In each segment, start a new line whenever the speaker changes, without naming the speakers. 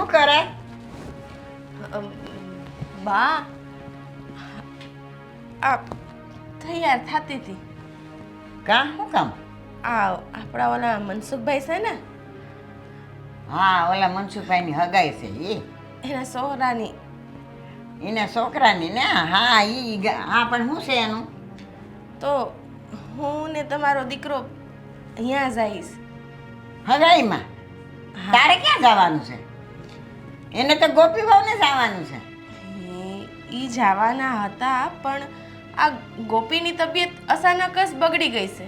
શું કરે?
બા આ તૈયાર થતી હતી.
શું કામ?
આપણા ઓલા મનસુખભાઈ છે ને,
હા, ઓલા મનસુખભાઈની હગાઈ છે
એના સોહરાની.
એને છોકરાની ને? હા હા, પણ શું છે એનું?
તો હું ને તમારો દીકરો અહીંયા જઈશ.
હગાઈમાં? તારે ક્યાં જવાનું છે? એને તો ગોપી વહુને જવાનું છે.
ઈ જવાના હતા, પણ આ ગોપીની તબિયત અચાનક જ બગડી ગઈ છે.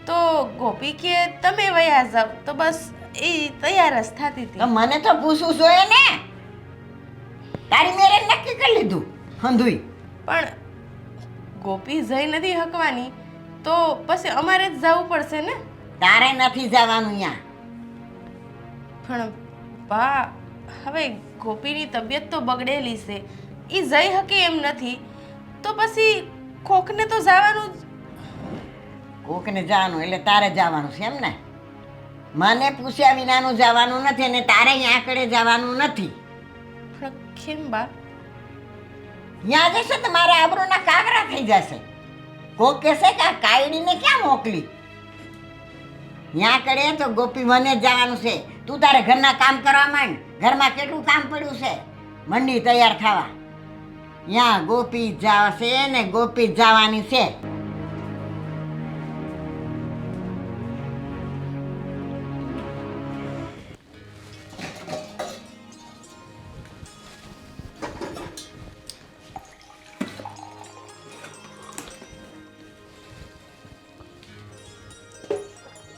તો ગોપી કે તમે વયા જાવ, તો બસ એ તૈયાર જ થતી
તો
હતી.
મને તો પૂછવું જોઈએ ને. તારી મેરે નક્કી કરી લીધું હંધુઈ?
પણ ગોપી જઈ નથી હકવાની, તો પછી અમારે જ જવું પડશે ને.
તારે નથી જવાનું ત્યાં.
પણ બા, હવે ગોપીની તબિયત તો બગડેલી છે, એ જઈ શકે એમ નથી, તો પછી કોકને તો જવાનું જ.
કોકને જવાનું એટલે તારે જવાનું છે એમ ને? મને પૂછ્યા વિનાનું જવાનું નથી અને તારે ત્યાં આગળ જવાનું નથી.
પણ કેમ બા?
ત્યાં જશે તો મારા આબરૂના કાગરા થઈ જશે. કોક કહેશે કે આ કાયડીને ક્યાં મોકલી. ત્યાં કરે તો ગોપી મને જ જવાનું છે. તું તારે ઘરના કામ કરવા માંડ. ઘરમાં કેટલું કામ પડ્યું છે. મંડી તૈયાર થવા. ત્યાં ગોપી જશે ને ગોપી જવાની છે.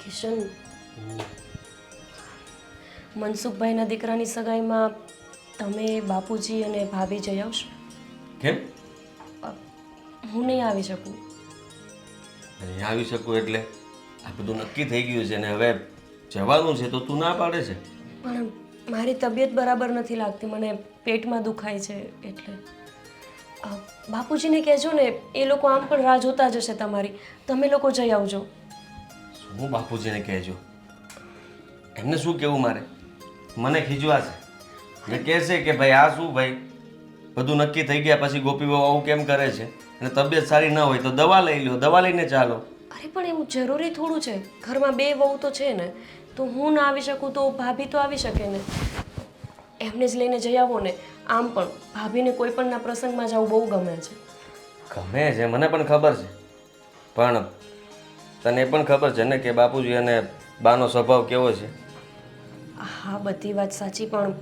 કિશન, મનસુખભાઈના દીકરાની સગાઈમાં તમે, બાપુજી અને ભાભી જઈ આવશો?
કેમ?
હું નહીં આવી શકું.
નહીં આવી શકું એટલે? આ બધું નક્કી થઈ ગયું છે ને હવે જવાનું છે તો તું ના પાડે છે?
પણ મારી તબિયત બરાબર નથી લાગતી, મને પેટમાં દુખાય છે એટલે. બાપુજીને કહેજો ને, એ લોકો આમ પણ રાહ જોતા જશે તમારી. તમે લોકો જઈ આવજો.
હું બાપુજીને કહેજો? એમને શું કહેવું મારે? મને ખીજવા છે. મેં કહેશે કે ભાઈ આ શું ભાઈ, બધું નક્કી થઈ ગયા પછી ગોપી બહુ આવું કેમ કરે છે, અને તબિયત સારી ના હોય તો દવા લઈ લો, દવા લઈને ચાલો.
અરે પણ એવું જરૂરી થોડું છે? ઘરમાં બે વહુ તો છે ને, તો હું ના આવી શકું તો ભાભી તો આવી શકે ને. એમને જ લઈને જઈ આવો ને. આમ પણ ભાભીને કોઈ પણના પ્રસંગમાં જવું બહુ ગમે છે.
ગમે છે, મને પણ ખબર છે, પણ તને એ પણ ખબર છે ને કે બાપુજી અને બાનો સ્વભાવ કેવો છે?
હા, બધી વાત સાચી, પણ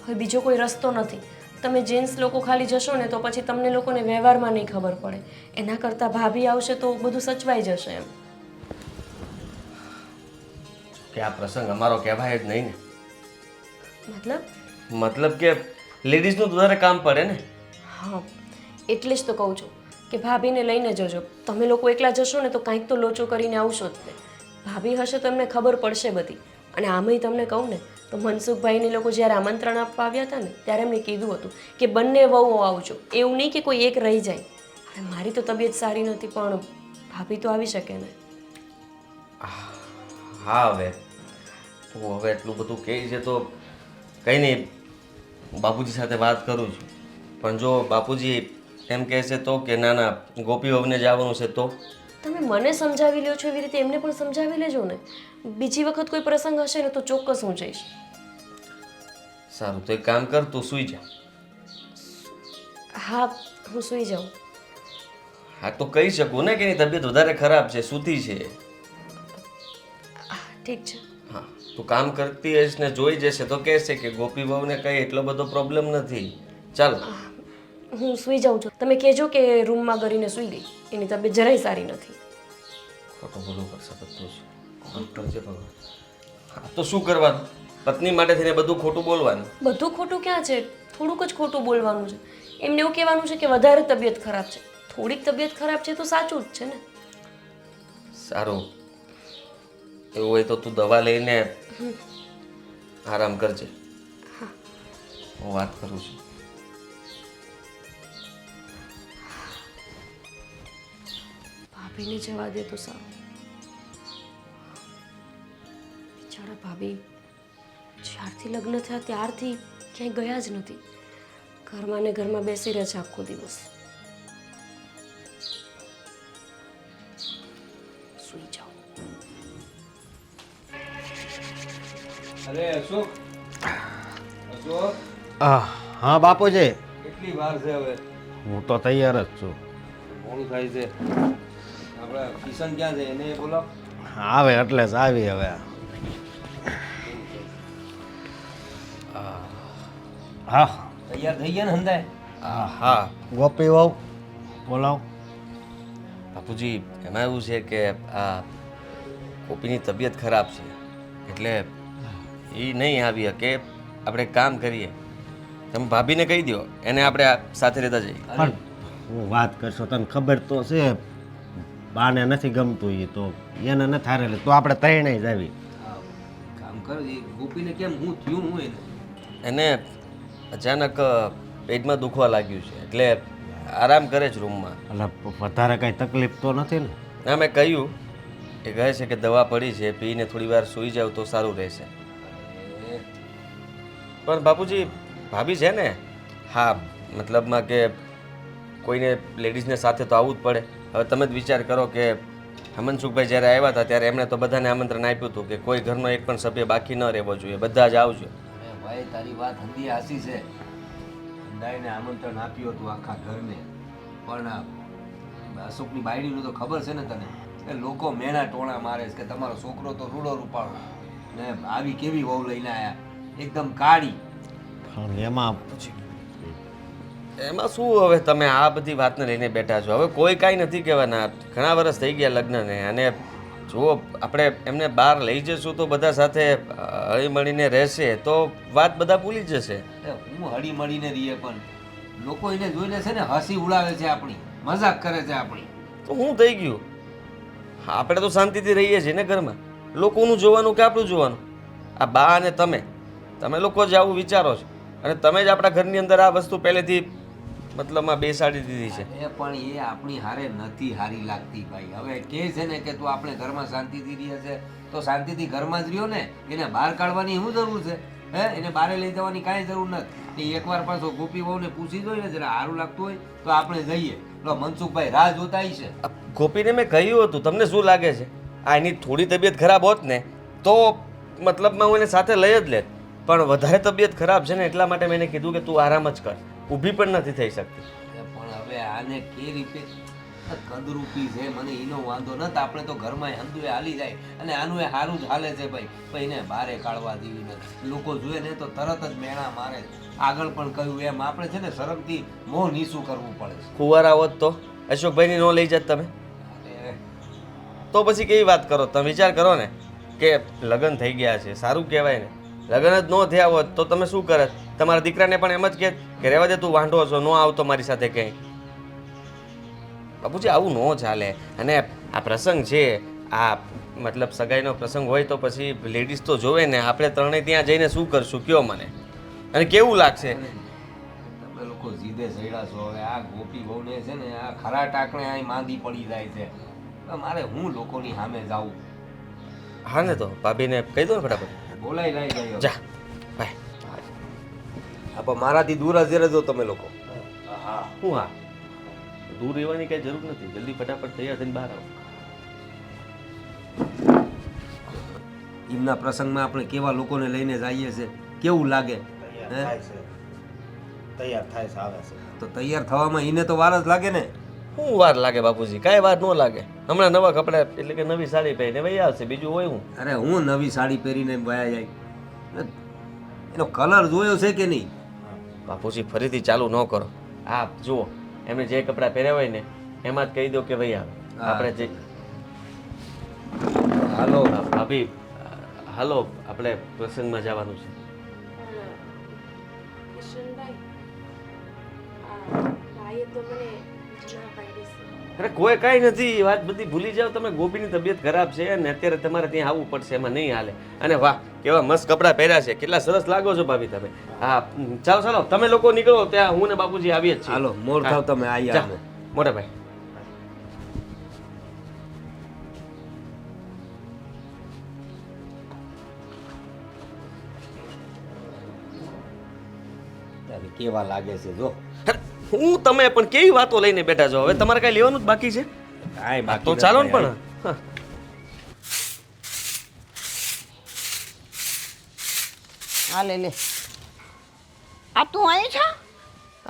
હવે બીજો કોઈ રસ્તો નથી. તમે જેન્ટ્સ લોકો ખાલી જશો ને તો પછી તમને લોકોને વ્યવહારમાં નહીં ખબર પડે. એના કરતાં ભાભી આવશે તો બધું સચવાઈ જશે એમ.
કે આ પ્રસંગ અમારો કહેવાય જ નહીં ને.
મતલબ
કે લેડીઝનું વધારે કામ પડે ને.
હા, એટલે જ તો કહું છું કે ભાભીને લઈને જજો. તમે લોકો એકલા જશો ને તો કાંઈક તો લોચો કરીને આવશો જ તે. ભાભી હશે તો એમને ખબર પડશે બધી. અને આમેય તમને કહું ને તો મનસુખભાઈને લોકો જ્યારે આમંત્રણ આપવા આવ્યા હતા ને ત્યારે એમને કીધું હતું કે બંને વહુઓ આવજો. એવું નહીં કે કોઈ એક રહી જાય. હવે મારી તો તબિયત સારી નથી, પણ ભાભી તો આવી શકે ને.
હા, હવે તું હવે એટલું બધું કહે છે તો કંઈ નહીં, બાપુજી સાથે વાત કરું છું. પણ જો બાપુજી એમ કહેશે તો કે ના ના ગોપી વહુને જવાનું છે તો?
તમે મને સમજાવી લ્યો છો એવી રીતે એમને પણ સમજાવી લેજો ને. બીજી વખત કોઈ પ્રસંગ હશે ને તો ચોક્કસ હું જઈશ.
સારું, તો એક કામ કર, તું સૂઈ જા.
હા, હું સૂઈ જાઉં.
હા, તો કહી શકું ને કે એની તબિયત વધારે ખરાબ છે, સૂતી છે.
ઠીક છે.
હા, તું કામ કરતી હશ ને જોઈ જશે તો કહેશે કે ગોપી વહુને કંઈ એટલો બધો પ્રોબ્લેમ નથી. ચાલ,
હું સૂઈ જાઉં છું. તમે કહેજો કે રૂમમાં કરીને સૂઈ ગઈ. એની તબિયત જરાય સારી નથી.
ખોટું બોલવું પડશે બધું જ. કરજે ભગવાન. હા, તો શું કરવાનું? પત્ની માટે થઈને બધું ખોટું બોલવાનું?
બધું ખોટું ક્યાં છે? થોડુંક જ ખોટું બોલવાનું છે. એમને એવું કહેવાનું છે કે વધારે તબિયત ખરાબ છે. થોડીક તબિયત ખરાબ છે તો સાચું જ છે ને.
સારું, એવું હોય તો તું દવા લઈને આરામ કરજે. હું વાત કરું છું.
ભાભીને જવા દે તો સારું. બિચારા ભાભી જ્યારથી આજથી લગ્ન થયા ત્યારથી ક્યાંય ગયા જ નથી. ઘરમાં ને ઘરમાં બેસી રહે છે આખો દિવસ. સૂઈ જાઓ.
અરે અશોક, અશોક,
હા બાપુજી,
કેટલી વાર છે હવે?
હું તો તૈયાર જ છું.
મોડું થાય છે. આપણે કિશન ક્યાં છે એને બોલો.
આવે એટલે જ આવી હવે. હા
તૈયાર થઈ ગયા ને હંધાય?
હા
ગોપી વહુ બોલાવ.
બાપુજી, એમાં એવું છે કે આ ગોપીની તબિયત ખરાબ છે એટલે એ નહીં આવી શકે. આપણે એક કામ કરીએ, તમે ભાભીને કહી દો, એને આપણે સાથે રહેતા જઈએ.
પણ હું વાત કરશો તને ખબર તો છે, બાને નથી ગમતું એ તો એને નથી હારેલી તો આપણે ત્રણેય જ આવી.
કામ કરો એ ગોપીને કેમ હું થયું હું એને?
એને અચાનક પેટમાં દુખવા લાગ્યું છે એટલે આરામ કરે છે રૂમમાં.
એટલે વધારે કાંઈ તકલીફ તો નથી ને?
ના, મેં કહ્યું, એ કહે છે કે દવા પડી છે, પીને થોડી વાર સૂઈ જાવ તો સારું રહેશે. પણ બાપુજી, ભાભી છે ને, હા મતલબમાં કે કોઈને લેડીઝને સાથે તો આવવું જ પડે. હવે તમે જ વિચાર કરો કે હમનસુખભાઈ જ્યારે આવ્યા હતા ત્યારે એમણે તો બધાને આમંત્રણ આપ્યું હતું કે કોઈ ઘરનો એક પણ સભ્ય બાકી ન રહેવો જોઈએ, બધા જ આવજો.
અરે ભાઈ, તારી વાત હંધી હાસી છે. હંધાઈને આમંત્રણ આપ્યું હતું આખા ઘરને, પણ અશોકની બાયડીનું તો ખબર છે ને તને, કે લોકો મેણા ટોણા મારે છે કે તમારો છોકરો તો રૂડો રૂપાળો ને આવી કેવી વહુ લઈને આવ્યા, એકદમ કાળી.
પણ એમાં
એમાં શું હવે તમે આ બધી વાતને લઈને બેઠા છો? હવે કોઈ કાંઈ નથી કહેવાના. ઘણા વર્ષ થઈ ગયા લગ્નને, અને જુઓ આપણે એમને બહાર લઈ જશું તો બધા સાથે હળીમળીને રહેશે તો વાત બધા ભૂલી જશે.
હું હળી મળીને રહીએ પણ લોકો એને જોઈને છે ને હસી ઉડાવે છે, આપણી મજાક કરે છે આપણી.
તો શું થઈ ગયું? આપણે તો શાંતિથી રહીએ છીએ ને ઘરમાં. લોકોનું જોવાનું કે આપણું જોવાનું? આ બા અને તમે લોકો જ આવું વિચારો છો, અને તમે જ આપણા ઘરની અંદર આ વસ્તુ પહેલેથી મતલબમાં બેસાડી દીધી છે.
એ પણ એ આપણી હારે નથી હારી લાગતી ભાઈ. હવે કહે છે ને કે તું આપણે ઘરમાં શાંતિથી રહે છે તો શાંતિથી ઘરમાં જ રહ્યો ને, એને બહાર કાઢવાની શું જરૂર છે? હે, એને બહાર લઈ જવાની કાંઈ જરૂર નથી. એકવાર પાછો ગોપી વહુને પૂછી જોઈએ ને, જરા સારું લાગતું હોય તો આપણે જઈએ. તો મનસુખભાઈ રાહ જોતા છે.
આ ગોપીને મેં કહ્યું હતું, તમને શું લાગે છે? આ એની થોડી તબિયત ખરાબ હોત ને તો મતલબમાં હું એને સાથે લઈ જ લેત, પણ વધારે તબિયત ખરાબ છે ને એટલા માટે મેં એને કીધું કે તું આરામ જ કર, ઊભી પણ નથી થઈ શકતી.
પણ હવે આને કે રીતે કંદરૂપી છે, મને એનો વાંધો નથી. આપણે તો ઘરમાં હંધુએ હાલી જાય અને આનું એ સારું જ હાલે છે ભાઈ. ભાઈ એને બારે કાઢવા દેવી નથી. લોકો જોઈએ ને તો તરત જ મેણા મારે. આગળ પણ કહ્યું એમ આપણે છે ને શરમથી મોં નીચું કરવું પડે છે.
કુંવારા હોત તો અશોકભાઈને ન લઈ જાત તમે?
અરે
તો પછી કેવી વાત કરો? તમે વિચાર કરો ને કે લગ્ન થઈ ગયા છે, સારું કહેવાય ને. લગ્ન જ ન થયા હોત તો તમે શું કરત? તમારા દીકરાને પણ એમ જ કહે કે રહેવા દે, તું વાંઢો છો, ન આવતો મારી સાથે ક્યાંય. બાપુજી, આવું ન ચાલે. અને આ પ્રસંગ છે, આ મતલબ સગાઈનો પ્રસંગ હોય તો પછી લેડીઝ તો જોવે ને. આપણે ત્રણેય ત્યાં જઈને શું કરશું કયો મને? અને કેવું લાગશે?
તમે લોકો જીદે સડ્યા છો. હવે આ ગોપી બહુને છે ને આ ખરા ટાંકણે અહીં માંદી પડી જાય છે. તો મારે હું લોકોની સામે જાઉં?
હા ને, તો ભાભીને કહી દો ને ફટાફટ.
બોલાઈ લઈ જાય
જા ભાઈ.
હા, પણ મારાથી દૂર જ રહેજો તમે લોકો.
હું હા, દૂર રહેવાની કઈ જરૂર નથી. જલ્દી ફટાફટ તૈયાર થઈને બહાર આવો.
એમના પ્રસંગમાં આપણે કેવા લોકોને લઈને જઈએ છે, કેવું લાગે?
તૈયાર થાય છે, આવે છે.
તો તૈયાર થવામાં એને તો વાર જ લાગે ને.
શું વાર લાગે બાપુજી? કાંઈ વાર ન લાગે. હમણાં નવા કપડા એટલે કે નવી સાડી પહેરીને વહી આવશે, બીજું હોય હું.
અરે હું નવી સાડી પહેરીને વયા જાય. એનો કલર જોયો છે કે નહીં?
બાપુજી, ફરીથી ચાલુ ન કરો. આ જુઓ, એમને જે કપડાં પહેર્યા હોય ને એમાં જ કહી દો કે ભાઈ આવે. આપણે જે
હાલો
ભાભી, હાલો, આપણે પ્રસંગમાં જવાનું છે.
કિશનભાઈ, ભાઈએ તો મને ના પાડી છે.
અરે કોઈ કાંઈ નથી, વાત બધી ભૂલી જાઓ તમે. ગોપીની તબિયત ખરાબ છે અને અત્યારે તમારે ત્યાં આવવું પડશે, એમાં નહીં હાલે. અને વાહ, કેવા મસ્ત કપડાં પહેર્યા છે, કેટલા સરસ લાગો છો ભાભી તમે. હા, ચાલો ચાલો, તમે લોકો નીકળો, ત્યાં હું ને બાપુજી આવીએ જ છીએ.
હાલો, મોર થાવ તમે આવી
જા, મોટા ભાઈ.
કેવા લાગે છે જો.
અરે, હું તમે પણ કેવી વાતો લઈને બેઠા છો? હવે તમારે કાંઈ લેવાનું જ બાકી છે?
કાંઈ બાકી
તો
નથી
ચાલો ને
ભાઈ.
પણ હા.
આ લે આ તું અહીં છો?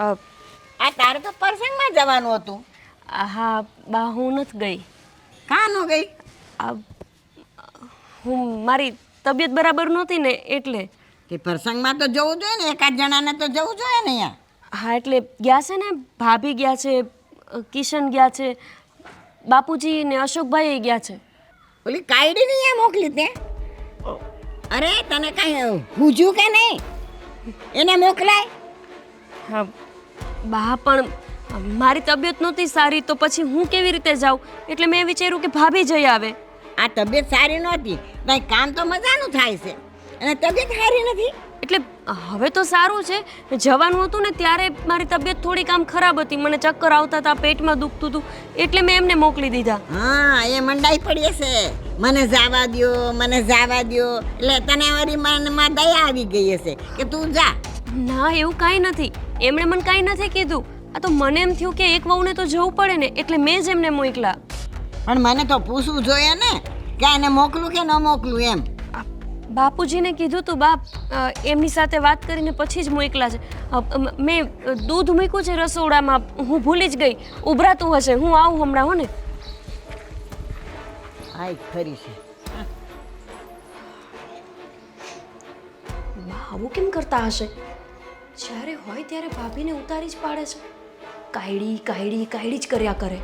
અ,
આ તારે તો પ્રસંગમાં જવાનું હતું.
હા બા હું નથી ગઈ.
કાં ન ગઈ?
આ હું મારી તબિયત બરાબર નહોતી ને એટલે.
તે પ્રસંગમાં તો જવું જોઈએ ને, એકાદ જણાને તો જવું જોઈએ ને અહીંયા.
હા એટલે ગયા છે ને, ભાભી ગયા છે, કિશન ગયા છે, બાપુજી ને અશોકભાઈ ગયા છે.
ઓલી કાયડીને અહીંયા મોકલી તે? અરે તને કાંઈ હુજ્યું કે નહીં? એને મોકલાય.
હા બા પણ મારી તબિયત નહોતી સારી તો પછી હું કેવી રીતે જાઉં, એટલે મેં વિચાર્યું કે ભાભી જઈ આવે.
આ તબિયત સારી નહોતી, કંઈ કામ તો મજાનું થાય છે અને તબિયત સારી નથી.
એટલે હવે તો સારું છે. જવાનું હતું ને ત્યારે મારી તબિયત થોડીક આમ ખરાબ હતી, મને ચક્કર આવતા હતા, પેટમાં દુખતું હતું, એટલે મેં એમને મોકલી દીધા.
હા એ મંડાઈ પડી હશે, મને જવા દ્યો, મને જવા દ્યો, એટલે તને વળી મનમાં દયા આવી ગઈ હશે કે તું જા.
ના એવું કાંઈ નથી, એમણે મને કાંઈ નથી કીધું. આ તો મને એમ થયું કે એક વહુને તો જવું પડે ને, એટલે મેં જ એમને મોકલા.
પણ મને તો પૂછવું જોઈએ ને કે એને મોકલું કે ન મોકલું એમ.
બાપુજીને કીધું તું બાપ, એમની સાથે વાત કરીને પછી જ મોકલા છે. મેં દૂધ મૂક્યું છે રસોડામાં, હું ભૂલી જ ગઈ. ઉભરાતું હશે, હું આવું હમણાં હો ને.
હા ખરી છે.
બા આવું કેમ કરતા હશે? જ્યારે હોય ત્યારે ભાભીને ઉતારી જ પાડે છે. કાયડી કાયડી કાયડી જ કર્યા કરે.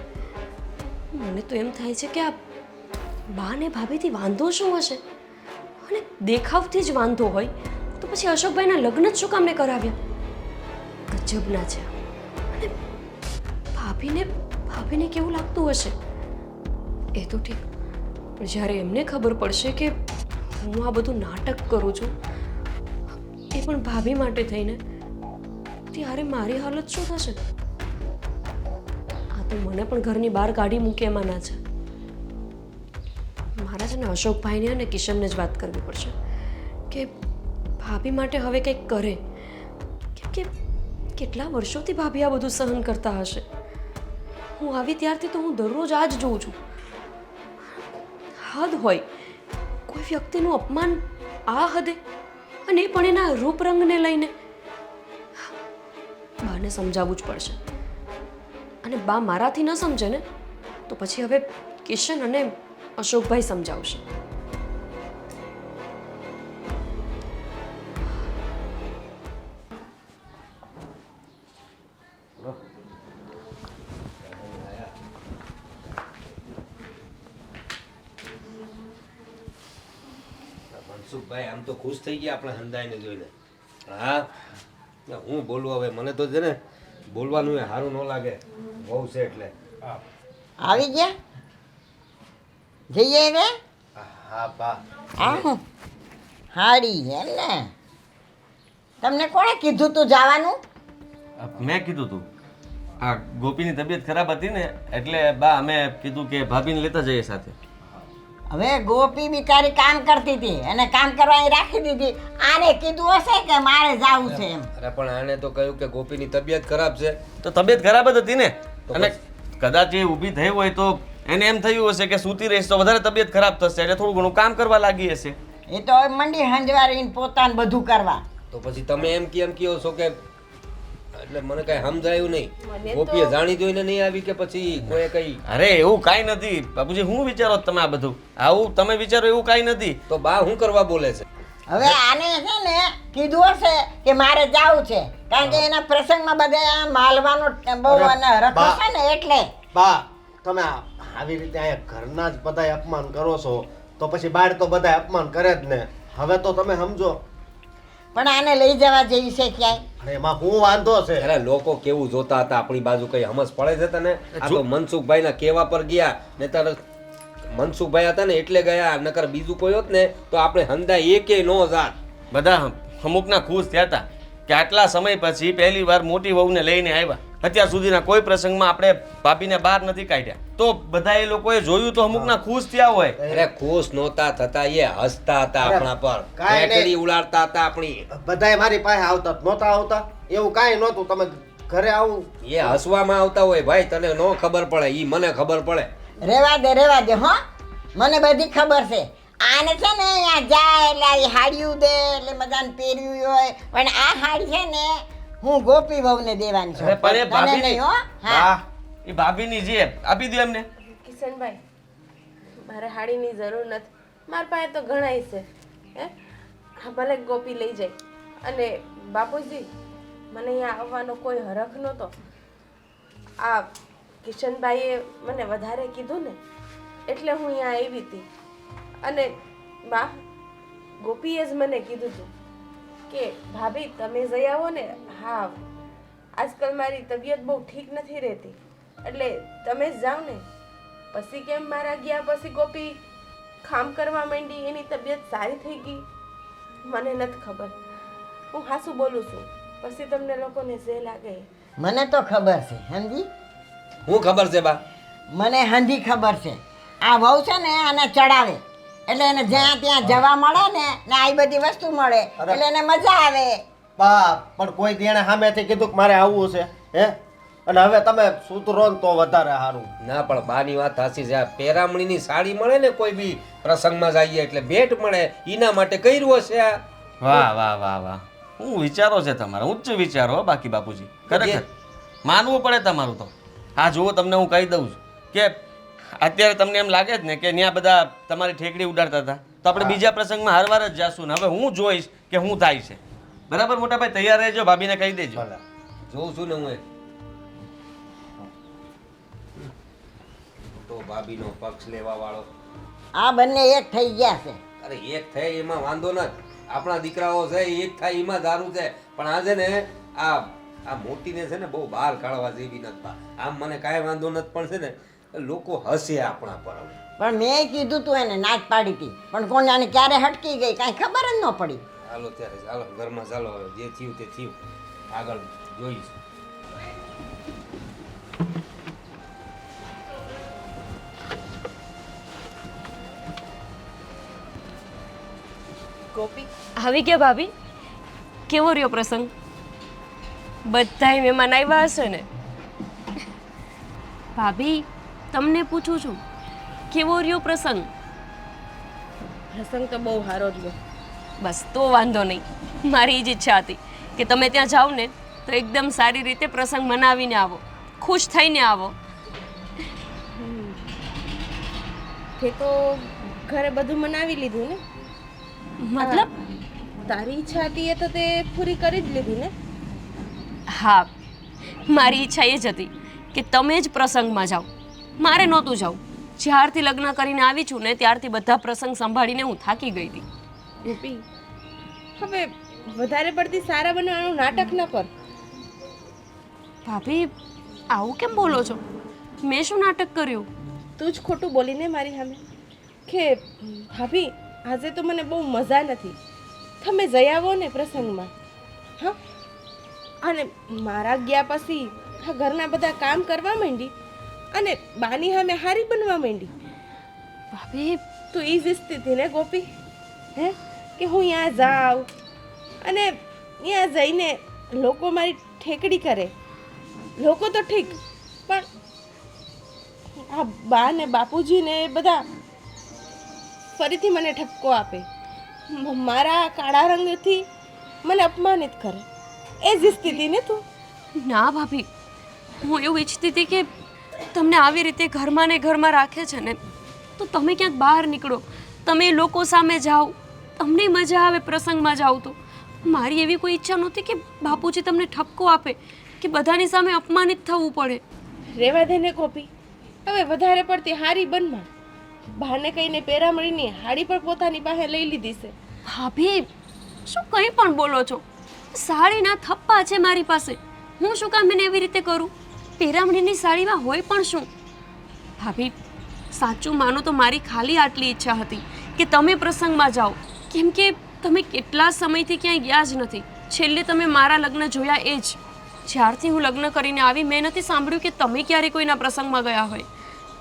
મને તો એમ થાય છે કે આ બા ને ભાભીથી વાંધો શું હશે? અને દેખાવથી જ વાંધો હોય તો પછી અશોકભાઈના લગ્ન જ શું કામને કરાવ્યા? ગજબના છે. અને ભાભીને કેવું લાગતું હશે? એ તો ઠીક, પણ જ્યારે એમને ખબર પડશે કે હું આ બધું નાટક કરું છું, એ પણ ભાભી માટે થઈને, ત્યારે મારી હાલત શું થશે? આ તો મને પણ ઘરની બહાર કાઢી મૂકે એમાં ના છે. મારા છે ને અશોકભાઈને અને કિશનને જ વાત કરવી પડશે કે ભાભી માટે હવે કંઈક કરે. કેમ કે કેટલા વર્ષોથી ભાભી આ બધું સહન કરતા હશે. હું આવી ત્યારથી તો હું દરરોજ આ જ જોઉં છું. હદ હોય, કોઈ વ્યક્તિનું અપમાન આ હદે, અને એ પણ એના રૂપ રંગને લઈને. બાને સમજાવવું જ પડશે. અને બા મારાથી ન સમજે ને તો પછી હવે કિશન અને અશોકભાઈ સમજાવશે.
મનસુખભાઈ આમ તો ખુશ થઈ ગયા આપણે હંધાઈને જોઈને. હા હું બોલું હવે, મને તો છે ને બોલવાનું એ સારું ન લાગે, બહુ છે એટલે.
આવી ગયા? જઈએ હવે?
હા બા.
આહું હાડી હે ને. તમને કોણે કીધું તું જવાનું?
મેં કીધું તું, આ ગોપીની તબિયત ખરાબ હતી ને એટલે બા અમે કીધું કે ભાભીને લેતા જઈએ સાથે.
હવે ગોપી બિચારી કામ કરતી હતી અને કામ કરવાની રાખી દીધી. આને કીધું હશે કે મારે જાવું છે એમ.
અરે પણ આને તો કહ્યું કે ગોપીની તબિયત ખરાબ છે.
તો તબિયત ખરાબ જ હતી ને, અને કદાચ એ ઊભી થઈ હોય તો એને એમ થયું હશે કે સૂતી રહીશ તો વધારે તબિયત ખરાબ થશે, એટલે થોડું ઘણું કામ કરવા લાગી હશે.
એ તો હવે મંડી હંજવારીને પોતાને બધું કરવા.
તો પછી તમે એમ કહો છો કે, એટલે મને કઈ સમજાયું નહીં. ગોપીએ જાણી જોઈને નહીં આવી કે પછી કોઈ કઈ?
અરે એવું કાંઈ નથી બાપુજી, હું વિચારો તમે આ બધું આવું તમે વિચારો એવું કાંઈ નથી.
તો બા શું કરવા બોલે છે?
હવે આને છે ને કીધું હશે કે મારે જાવું છે, કારણ કે એના પ્રસંગમાં બધા માલવાનો બહુ અને રખો છે ને એટલે.
બા તમે આવી રીતે અહીંયા ઘરના જ બધાય અપમાન કરો છો તો પછી બહાર તો બધાય અપમાન કરે જ ને. હવે તો તમે સમજો.
પણ આને લઈ જવા જેવી છે ક્યાંય?
અને એમાં શું વાંધો છે?
અરે લોકો કેવું જોતા હતા આપણી બાજુ, કઈ સમજ પડે છે તને? આ તો મનસુખભાઈના કહેવા પર ગયા, ને તારે મનસુખભાઈ હતા ને એટલે ગયા, નકર બીજું કોઈ હોત ને તો આપણે હંધા એકે નો જાત.
બધા અમુકના ખુશ થયા હતા કે આટલા સમય પછી પહેલી વાર મોટી વહુને લઈને આવ્યા. અત્યાર સુધીના કોઈ પ્રસંગમાં આપણે ભાભીને બહાર નથી કાઢ્યા તો બધા એ લોકોએ જોયું તો અમુકના ખુશ થયા હોય.
અરે ખુશ નહોતા થતા, એ હસતા હતા આપણા પર,
કાંઈ નહીં.
રેકડી ઉડાડતા હતા આપણી.
બધાય મારી પાસે આવતા નહોતા આવતા એવું કાંઈ નહોતું. તમે ઘરે આવું
એ હસવામાં આવતા હોય ભાઈ, તને નો ખબર પડે, ઈ મને ખબર પડે.
રેવા દે હો, મને બધી ખબર છે. આને છે ને અહીંયા જાય એટલે આ હાડિયું દે એટલે બધાને પહેર્યું હોય, પણ આ હાડી છે ને હું ગોપી વહુને દેવાની છું.
અરે પણ એ
તને
ભાભીની
નહીં હો. હા
વાહ, એ ભાભીની જે આપી દો એમને.
કિશનભાઈ, મારે હાડીની જરૂર નથી. મારા પાસે તો ઘણાય છે. હે, હા, ભલે ગોપી લઈ જાય. અને બાપુજી, મને અહીંયા આવવાનો કોઈ હરખ નહોતો. આ કિશનભાઈએ મને વધારે કીધું ને એટલે હું અહીંયા આવી હતી. અને બા, ગોપીએ જ મને કીધું હતું કે ભાભી તમે જઈ આવો ને. હા, આજકાલ મારી તબિયત બહુ ઠીક નથી રહેતી એટલે તમે જ જાઓ ને. પછી કેમ મારા ગયા પછી ગોપી કામ કરવા માંડી, એની તબિયત સારી થઈ ગઈ, મને નથી ખબર. હું હાસું બોલું છું. પછી તમને લોકોને જે લાગે.
મને તો ખબર છે સમજી,
હું ખબર છે બા?
મને હંધી ખબર છે. આ વહુ છે ને આને ચડાવે એટલે એને જ્યાં ત્યાં જવા મળે ને આવી બધી વસ્તુ મળે એટલે એને મજા આવે.
બા પણ કોઈ દેણે સામેથી કીધું કે મારે આવવું છે હે, અને હવે તમે સુધરો ને તો વધારે સારું.
ના પણ બાની વાત સાચી છે. આ પેરામણીની સાડી મળે ને કોઈ બી પ્રસંગમાં જઈએ એટલે ભેટ મળે, એના માટે કર્યું હશે આ.
વાહ વાહ વાહ વાહ, હું વિચારો છે તમારા, ઉચ્ચ વિચારો હો બાકી બાપુજી, ખરેખર માનવું પડે તમારું તો. હા જુઓ, તમને હું કહી દઉં છું કે અત્યારે તમને એમ લાગે જ ને કે ત્યાં બધા તમારી ઠેકડી ઉડાડતા હતા, તો આપણે બીજા પ્રસંગમાં હરવાર જ જાશું ને. હવે હું જોઈશ કે શું થાય છે. બરાબર મોટા ભાઈ, તૈયાર રહેજો, ભાભીને કહી દેજો.
જોઉં છું ને હું તો ભાભીનો પક્ષ લેવા વાળો.
આ બંને એક થઈ ગયા છે.
અરે એક થાય એમાં વાંધો નથી, આપણા દીકરાઓ છે એક થાય એમાં દારૂ છે. પણ આજે ને આ મોટીને છે ને બહુ બહાર કાઢવા જેવી નથી બા. આમ મને કાંઈ વાંધો નથી, પણ છે ને લોકો હસે આપણા પર.
પણ મેં કીધું તું એને નાચ પાડી હતી, પણ કોને આને ક્યારે હટકી ગઈ કાંઈ ખબર જ ન પડી.
ચાલો ત્યારે, ચાલો ઘરમાં ચાલો, હવે જે થયું તે થયું, આગળ જોઈશું.
ગોપી,
આવી ગયા ભાભી? કેવો રહ્યો પ્રસંગ? બધાય મહેમાન આવ્યા હશે ને? ભાભી, તમને પૂછું છું, કેવો રહ્યો પ્રસંગ?
પ્રસંગ તો બહુ સારો રહ્યો.
બસ તો વાંધો નહીં. મારી જ ઈચ્છા હતી કે તમે ત્યાં જાઓ ને તો એકદમ સારી રીતે પ્રસંગ મનાવીને આવો, ખુશ થઈને આવો.
તે તો ઘરે બધું મનાવી લીધું ને.
મતલબ?
તારી ઈચ્છા હતી એ તો તે પૂરી કરી જ લીધી ને.
હા, મારી ઈચ્છા એ જ હતી કે તમે જ પ્રસંગમાં જાઓ, મારે નહોતું જાઉં. જ્યારથી લગ્ન કરીને આવી છું ને ત્યારથી બધા પ્રસંગ સંભાળીને હું થાકી ગઈ હતી.
ગોપી, હવે વધારે પડતી સારા બનવાનું નાટક ન કર.
ભાભી, આવું કેમ બોલો છો? મેં શું નાટક કર્યું?
તું જ ખોટું બોલીને મારી સામે કે ભાભી આજે તો મને બહુ મજા નથી, તમે જઈ આવો ને પ્રસંગમાં. હા, અને મારા ગયા પછી આ ઘરના બધા કામ કરવા માંડી અને બાની સામે હારી બનવા માંડી.
ભાભી,
તું એ જ સ્થિતિ ને ગોપી, હે કે હું ત્યાં જાઉં અને ત્યાં જઈને લોકો મારી ઠેકડી કરે. લોકો તો ઠીક, પણ આ બા ને બાપુજી ને બધા ફરીથી મને ઠપકો આપે, મારા કાળા રંગથી મને અપમાનિત કરે. એ જ સ્થિતિ ને તું.
ના ભાભી, હું એવું ઈચ્છતી હતી કે તમને આવી રીતે ઘરમાં ને ઘરમાં રાખે છે ને તો તમે ક્યાંક બહાર નીકળો, તમે લોકો સામે જાઓ, તમને મજા આવે પ્રસંગમાં જાઓ. તો મારી એવી કોઈ ઈચ્છા નહોતી કે બાપુજી તમને ઠપકો આપે કે બધાની સામે અપમાનિત થવું પડે.
રેવા દે ને ગોપી, હવે વધારે પડતી હારી બનમાં. બાને કહીને પેરામણીની હાડી પર પોતાની પાસે લઈ લીધી છે.
ભાભી, શું કંઈ પણ બોલો છો? સાડીના થપ્પા છે મારી પાસે, હું શું કામ એને એવી રીતે કરું? પેરામણીની સાડીમાં હોય પણ શું? ભાભી, સાચું માનો તો મારી ખાલી આટલી ઈચ્છા હતી કે તમે પ્રસંગમાં જાઓ, કેમ કે તમે કેટલા સમયથી ક્યાંય ગયા જ નથી. છેલ્લે તમે મારા લગ્ન જોયા એ જ. જ્યારથી હું લગ્ન કરીને આવી મેં નથી સાંભળ્યું કે તમે ક્યારે કોઈના પ્રસંગમાં ગયા હોય.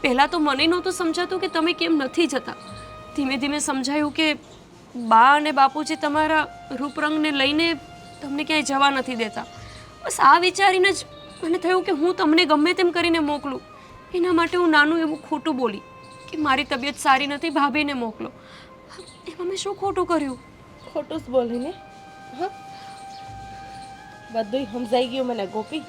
પહેલાં તો મને નહોતું સમજાતું કે તમે કેમ નથી જતા. ધીમે ધીમે સમજાયું કે બા અને બાપુજી તમારા રૂપરંગને લઈને તમને ક્યાંય જવા નથી દેતા. બસ આ વિચારીને જ મને થયું કે હું તમને ગમે તેમ કરીને મોકલું. એના માટે હું નાનું એવું ખોટું બોલી કે મારી તબિયત સારી નથી, ભાભીને મોકલો. એમાં મેં શું ખોટું કર્યું?
ખોટું જ બોલીને. હા, બધુંય સમજાઈ ગયું મને ગોપી,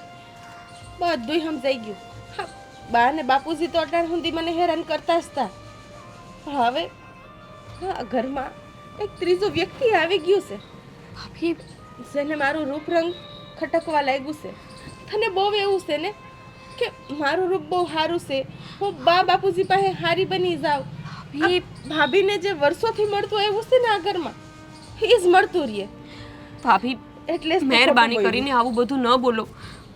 બધુંય સમજાઈ ગયું. હા, બા ને બાપુજી તો અટાણ સુધી મને હેરાન કરતા જ હતા. પણ હવે હા, ઘરમાં એક ત્રીજો વ્યક્તિ આવી ગયું છે
ભાભી,
જેને મારું રૂપરંગ ખટકવા લાગ્યું છે. તને બહુ એવું છે ને કે મારું રૂપ બહુ સારું છે, હું બા બાપુજી પાસે હારી બની જાઉં.
ભાભી,
ભાભીને જે વર્ષોથી મળતું એવું છે ને આ ઘરમાં, એ જ મળતું રહે.
ભાભી,
એટલે જ તો
મહેરબાની
ખોટું
કરીને આવું બધું ન બોલો.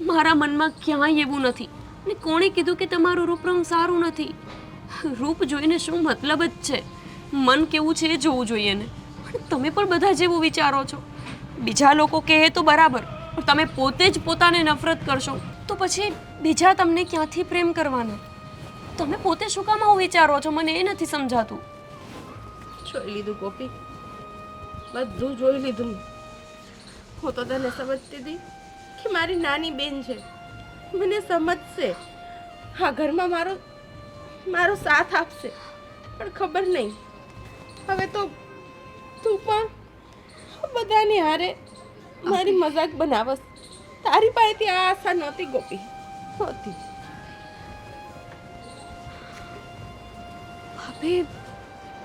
મારા મનમાં ક્યાંય એવું નથી. અને કોણે કીધું કે તમારું રૂપરંગ સારું નથી? રૂપ જોઈને શું મતલબ જ છે? મન કેવું છે એ જોવું જોઈએ ને. પણ તમે પણ બધા જેવું વિચારો છો. બીજા લોકો કહે તો બરાબર, પણ તમે પોતે જ પોતાને નફરત કરશો તો પછી બીજા તમને ક્યાંથી પ્રેમ કરવાના? તમે પોતે શું કામ આવું વિચારો છો? મને એ નથી સમજાતું.
જોઈ લીધું ગોપી, બધું જોઈ લીધું મેં. હું તો તને સમજતી હતી કે મારી નાની બેન છે, મને સમજશે, હા ઘરમાં મારો સાથ આપશે. પણ ખબર નહીં, હવે તો તું પણ બધાની હારે મારી મજાક બનાવસ. તારી પાસેથી આ આશા નહોતી ગોપી, નહોતી.
ભાભી,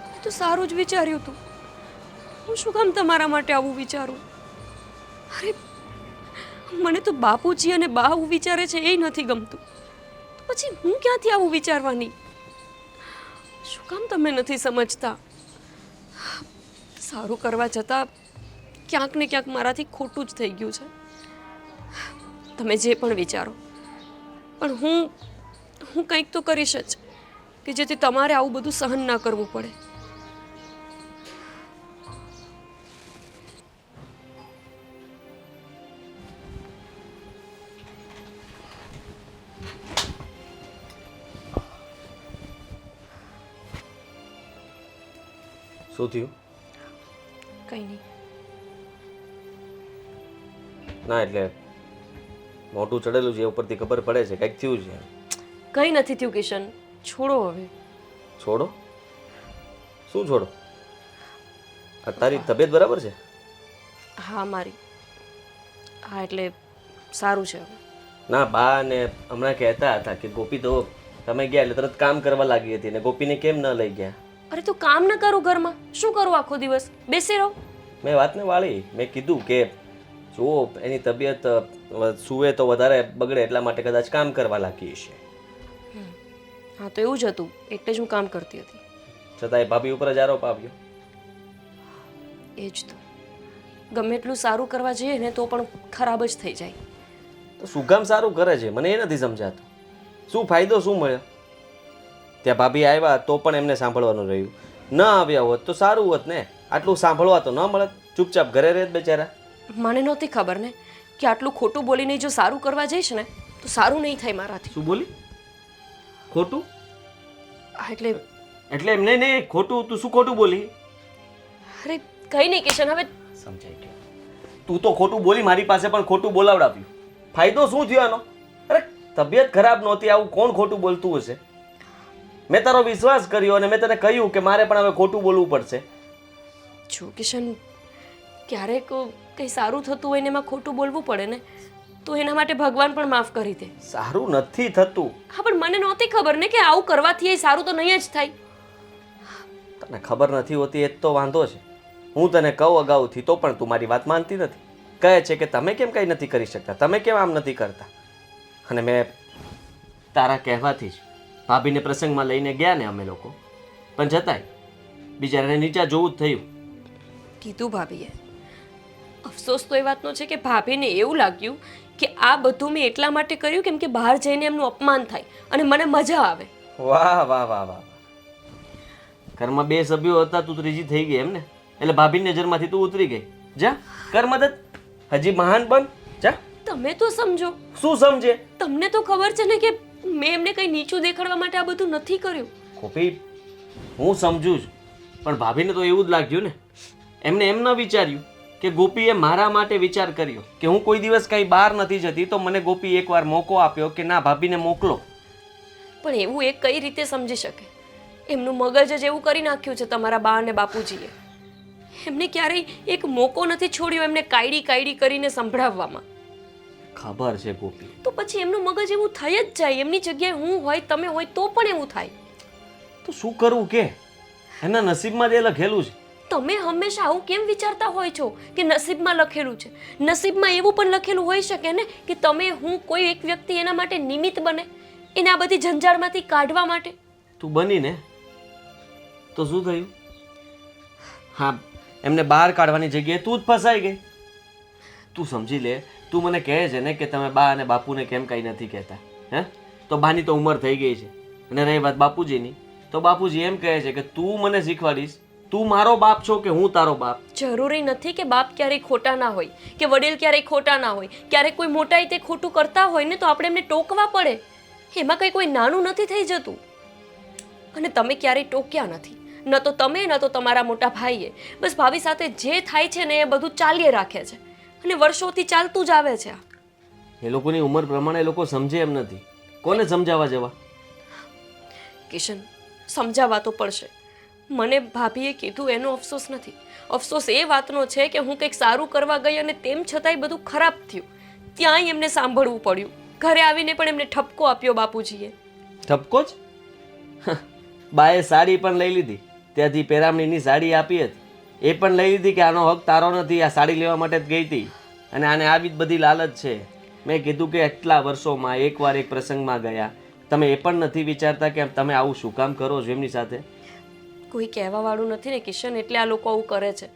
મેં તો સારું જ વિચાર્યું હતું. હું શું કામ તમારા માટે આવું વિચારું? અરે, મને તો બાપુજી અને બા આવું વિચારે છે એ નથી ગમતું. તો પછી હું ક્યાંથી આવું વિચારવાની? શું કામ તમે નથી સમજતા? સારું કરવા જતાં ક્યાંક ને ક્યાંક મારાથી ખોટું જ થઈ ગયું છે. તમે જે પણ વિચારો, પણ હું કંઈક તો કરીશ જ કે જેથી તમારે આવું બધું સહન ના કરવું પડે.
શું થયું?
કંઈ નહીં.
ના એટલે મોટું ચડેલું છે એ ઉપરથી ખબર પડે છે કંઈક થયું છે.
કંઈ નથી થયું કિશન, છોડો હવે.
છોડો? શું છોડો? આ તારી તબિયત બરાબર છે?
હા, મારી. હા, એટલે સારું છે હવે.
ના, બા ને હમણાં કહેતા હતા કે ગોપી તો તમે ગયા એટલે તરત કામ કરવા લાગી હતી ને ગોપીને કેમ ન લઈ ગયા?
અરે તું કામ ન કરું ઘરમાં? શું કરું આખો દિવસ? બેસી રહો.
મેં વાતને વાળી. મેં કીધું કે જો એની તબિયત સૂવે તો વધારે બગડે એટલા માટે કદાચ કામ કરવા લાગી છે.
હા, તો એવું જ હતું, એટલે જ હું કામ કરતી હતી.
છતાંય ભાભી ઉપર જ આરોપ આવ્યો.
એ જ તો, ગમે એટલું સારું કરવા જઈએ ને તો પણ ખરાબ જ થઈ જાય.
તો શું કામ સારું કરે છે મને એ નથી સમજાતું. શું ફાયદો શું મળ્યો? ત્યાં ભાભી આવ્યા તો પણ એમને સાંભળવાનું રહ્યું. ન આવ્યા હોત તો સારું હોત ને. આટલું સાંભળવા તો ન મળત. ચૂપચાપ ઘરે રહે બેચારા.
મને નહોતી ખબર ને કે આટલું ખોટું બોલીને જો સારું કરવા જઈશ ને તો સારું નહીં થાય મારાથી.
શું બોલી? ખોટું?
હા, એટલે
એટલે એમને નહીં ખોટું. તું શું ખોટું બોલી?
અરે કંઈ નહીં કિશન, હવે
સમજાઈ ગયું. તું તો ખોટું બોલી, મારી પાસે પણ ખોટું બોલાવડાવ્યું. ફાયદો શું થયો આનો? અરે તબિયત ખરાબ નહોતી, આવું કોણ ખોટું બોલતું હશે? મેં તારો વિશ્વાસ કર્યો અને મેં તને કહ્યું કે મારે પણ હવે ખોટું બોલવું પડશે.
જો કિશન, ક્યારેક કંઈ સારું થતું હોય ને એમાં ખોટું બોલવું પડે ને તો એના માટે ભગવાન પણ માફ કરી દે.
સારું નથી થતું.
હા, પણ મને નહોતી ખબર ને કે આવું કરવાથી એ સારું તો નહીં જ થાય.
તને ખબર નથી હોતી એ જ તો વાંધો છે. હું તને કહું અગાઉથી તો પણ તું મારી વાત માનતી નથી. કહે છે કે તમે કેમ કંઈ નથી કરી શકતા, તમે કેમ આમ નથી કરતા. અને મેં તારા કહેવાથી જ ભાભીને પ્રસંગમાં લઈને ગયા ને અમે લોકો, પણ જતાય બિચારાને નીચા જોવું જ થયું.
કીધું ભાભીએ. અફસોસ તો એ વાતનો છે કે ભાભીને એવું લાગ્યું કે આ બધું મેં એટલા માટે કર્યું કેમ કે બહાર જઈને એમનું અપમાન થાય અને મને મજા આવે.
વાહ વાહ વાહ વાહ. ઘરમાં બે સભ્યો હતા, તું ત્રીજી થઈ ગઈ એમ ને? એટલે ભાભીની નજરમાંથી તું ઉતરી ગઈ. જા કર મદદ. હજી મહાન બન. જા.
તમે તો સમજો.
શું સમજે?
તમને તો ખબર છે ને કે મેં એમને કંઈ નીચું દેખાડવા માટે આ બધું નથી કર્યું.
ગોપી, હું સમજુ છું, પણ ભાભીને તો એવું જ લાગ્યું ને. એમને એમ ન વિચાર્યું કે ગોપીએ મારા માટે વિચાર કર્યો કે હું કોઈ દિવસ કંઈ બહાર નથી જતી, તો મને ગોપી એકવાર મોકો આપ્યો કે ના, ભાભીને મોકલો.
પણ એવું એ કઈ રીતે સમજી શકે? એમનું મગજ જ એવું કરી નાખ્યું છે તમારા બા અને બાપુજીએ. એમને ક્યારેય એક મોકો નથી છોડ્યો એમને કાયડી કરીને સંભળાવવામાં.
ખબર છે ગોપી.
તો પછી એમનું મગજ એવું થઈ જ જાય. એમની જગ્યાએ હું હોય, તમે હોય તો પણ એવું થાય.
તો શું કરવું કે? એના નસીબમાં જે લખેલું છે.
તમે હંમેશા આવું કેમ વિચારતા હોય છો કે નસીબમાં લખેલું છે? નસીબમાં એવું પણ લખેલું હોઈ શકે ને કે તમે હું કોઈ એક વ્યક્તિ એના માટે નિમિત્ત બને, એને આ બધી ઝંઝાળમાંથી કાઢવા માટે.
તું બની ને, તો શું થયું? હા, એમને બહાર કાઢવાની જગ્યાએ તું જ ફસાઈ ગઈ. તું સમજી લે. તું મને કહે છે ને કે તમે બા અને બાપુને કેમ કંઈ નથી કહેતા, હે? તો બાની તો ઉંમર થઈ ગઈ છે, અને રહી વાત બાપુજીની, તો બાપુજી એમ કહે છે કે તું મને શીખવાડીશ, તું મારો બાપ છો કે હું તારો બાપ.
જરૂરી નથી કે બાપ ક્યારેય ખોટા ના હોય, કે વડીલ ક્યારેય ખોટા ના હોય. ક્યારેક કોઈ મોટાઈ તે ખોટું કરતા હોય ને તો આપણે એમને ટોકવા પડે. એમાં કંઈ કોઈ નાનું નથી થઈ જતું. અને તમે ક્યારેય ટોક્યા નથી, ન તો તમે ન તો તમારા મોટા ભાઈએ. બસ ભાભી સાથે જે થાય છે ને એ બધું ચાલ્યે રાખે છે, અને વર્ષોથી ચાલતું જ આવે છે.
એ લોકોની ઉંમર પ્રમાણે એ લોકો સમજે એમ નથી. કોને સમજાવવા જવા?
કિશન, સમજાવવા તો પડશે. મને ભાભીએ કીધું એનો અફસોસ નથી. અફસોસ એ વાતનો છે કે હું કંઈક સારું કરવા ગઈ અને તેમ છતાંય બધું ખરાબ થયું. ત્યાંય એમને સાંભળવું પડ્યું. ઘરે આવીને પણ એમને ઠપકો આપ્યો બાપુજીએ.
ઠપકો જ? બાએ સાડી પણ લઈ લીધી. ત્યાંથી પેરામણીની સાડી આપી હતી, એ પણ લઈ લીધી કે આનો હક તારો નથી, આ સાડી લેવા માટે જ ગઈ હતી, અને આને આવી જ બધી લાલચ છે. મેં કીધું કે એટલા વર્ષોમાં એકવાર એક પ્રસંગમાં ગયા, તમે એ પણ નથી વિચારતા કે તમે આવું શું કામ કરો છો એમની સાથે?
કોઈ કહેવાવાળું નથી ને કિશન, એટલે આ લોકો આવું કરે છે.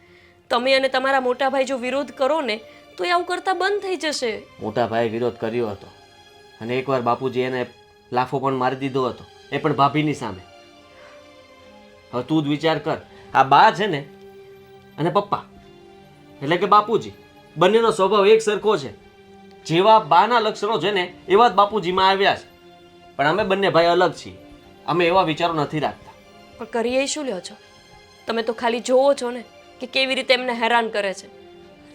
તમે અને તમારા મોટા ભાઈ જો વિરોધ કરો ને તો એ આવું કરતા બંધ થઈ જશે.
મોટા ભાઈએ વિરોધ કર્યો હતો, અને એકવાર બાપુજી એને લાફો પણ મારી દીધો હતો, એ પણ ભાભીની સામે. હવે તું જ વિચાર કર, આ બા છે ને અને પપ્પા એટલે કે બાપુજી, બંનેનો સ્વભાવ એક સરખો છે. જેવા બાના લક્ષણો છે ને એવા જ બાપુજીમાં આવ્યા છે. પણ અમે બંને ભાઈ અલગ છીએ. અમે એવા વિચારો નથી રાખતા.
પણ કરીએ શું લ્યો છો? તમે તો ખાલી જોવો છો ને કે કેવી રીતે એમને હેરાન કરે છે.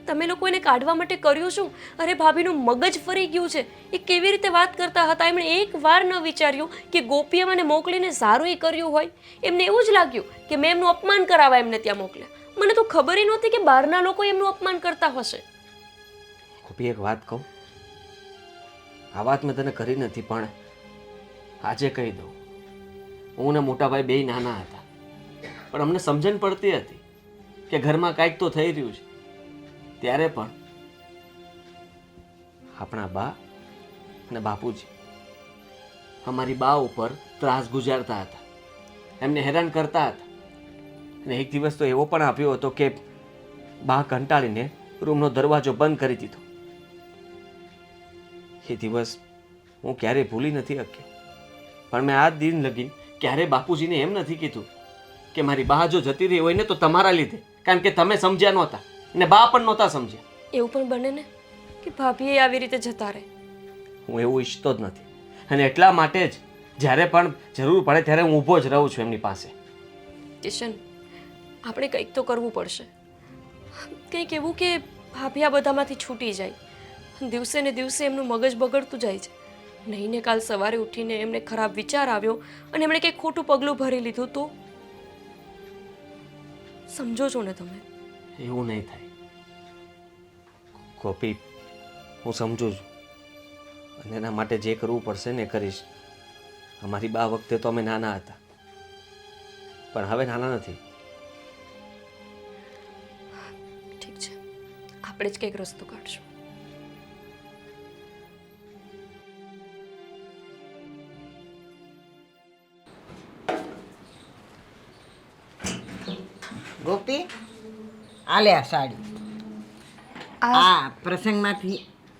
તમે લોકો એને કાઢવા માટે કર્યું શું? અરે ભાભીનું મગજ ફરી ગયું છે. એ કેવી રીતે વાત કરતા હતા, એમણે એક વાર ન વિચાર્યું કે ગોપીએ મને મોકલીને સારું એ કર્યું હોય. એમને એવું જ લાગ્યું કે મેં એમનું અપમાન કરાવવા એમને ત્યાં મોકલ્યા. મને તો ખબર ય નહોતી કે બહારના લોકો એમનું અપમાન કરતા હશે.
ગોપી, એક વાત કહું, આ વાત મેં તને કરી નથી, પણ આજે કહી દઉં. હું ને મોટા ભાઈ બે નાના હતા, પણ અમને સમજણ પડતી હતી કે ઘરમાં કાંઈક તો થઈ રહ્યું છે. ત્યારે પણ આપણા બા અને બાપુજી અમારી બા ઉપર ત્રાસ ગુજારતા હતા, એમને હેરાન કરતા હતા. અને એક દિવસ તો એવો પણ આવ્યો હતો કે બા કંટાળીને રૂમનો દરવાજો બંધ કરી દીધો. એ દિવસ હું ક્યારેય ભૂલી નથી શક્યો. પણ મેં આ દિન લગી ક્યારેય બાપુજીને એમ નથી કીધું કે મારી બા જો જતી રહી હોય ને તો તમારા લીધે, કારણ કે તમે સમજ્યા નહોતા ને બા પણ નહોતા સમજ્યા.
એવું પણ બને ને કે ભાભીએ આવી રીતે જતા રહે.
હું એવું ઈચ્છતો જ નથી, અને એટલા માટે જ જ્યારે પણ જરૂર પડે ત્યારે હું ઊભો જ રહું છું એમની પાસે.
કિશન, આપણે કંઈક તો કરવું પડશે. કંઈક એવું કે ભાભી આ બધામાંથી છૂટી જાય. દિવસે ને દિવસે એમનું મગજ બગડતું જાય છે. નહીં ને કાલ સવારે ઉઠીને એમને ખરાબ વિચાર આવ્યો અને એમણે કંઈક ખોટું પગલું ભરી લીધું તો? સમજો છો ને તમે?
એવું નહીં થાય ગોપી, હું સમજુ છું, અને એના માટે જે કરવું પડશે ને એ કરીશ. અમારી બા વખતે તો અમે નાના હતા, પણ હવે નાના નથી.
ઠીક છે, આપણે જ કંઈક રસ્તો કાઢશું.
ગોપી, આલે આ સાડી. આ પ્રસંગમાંથી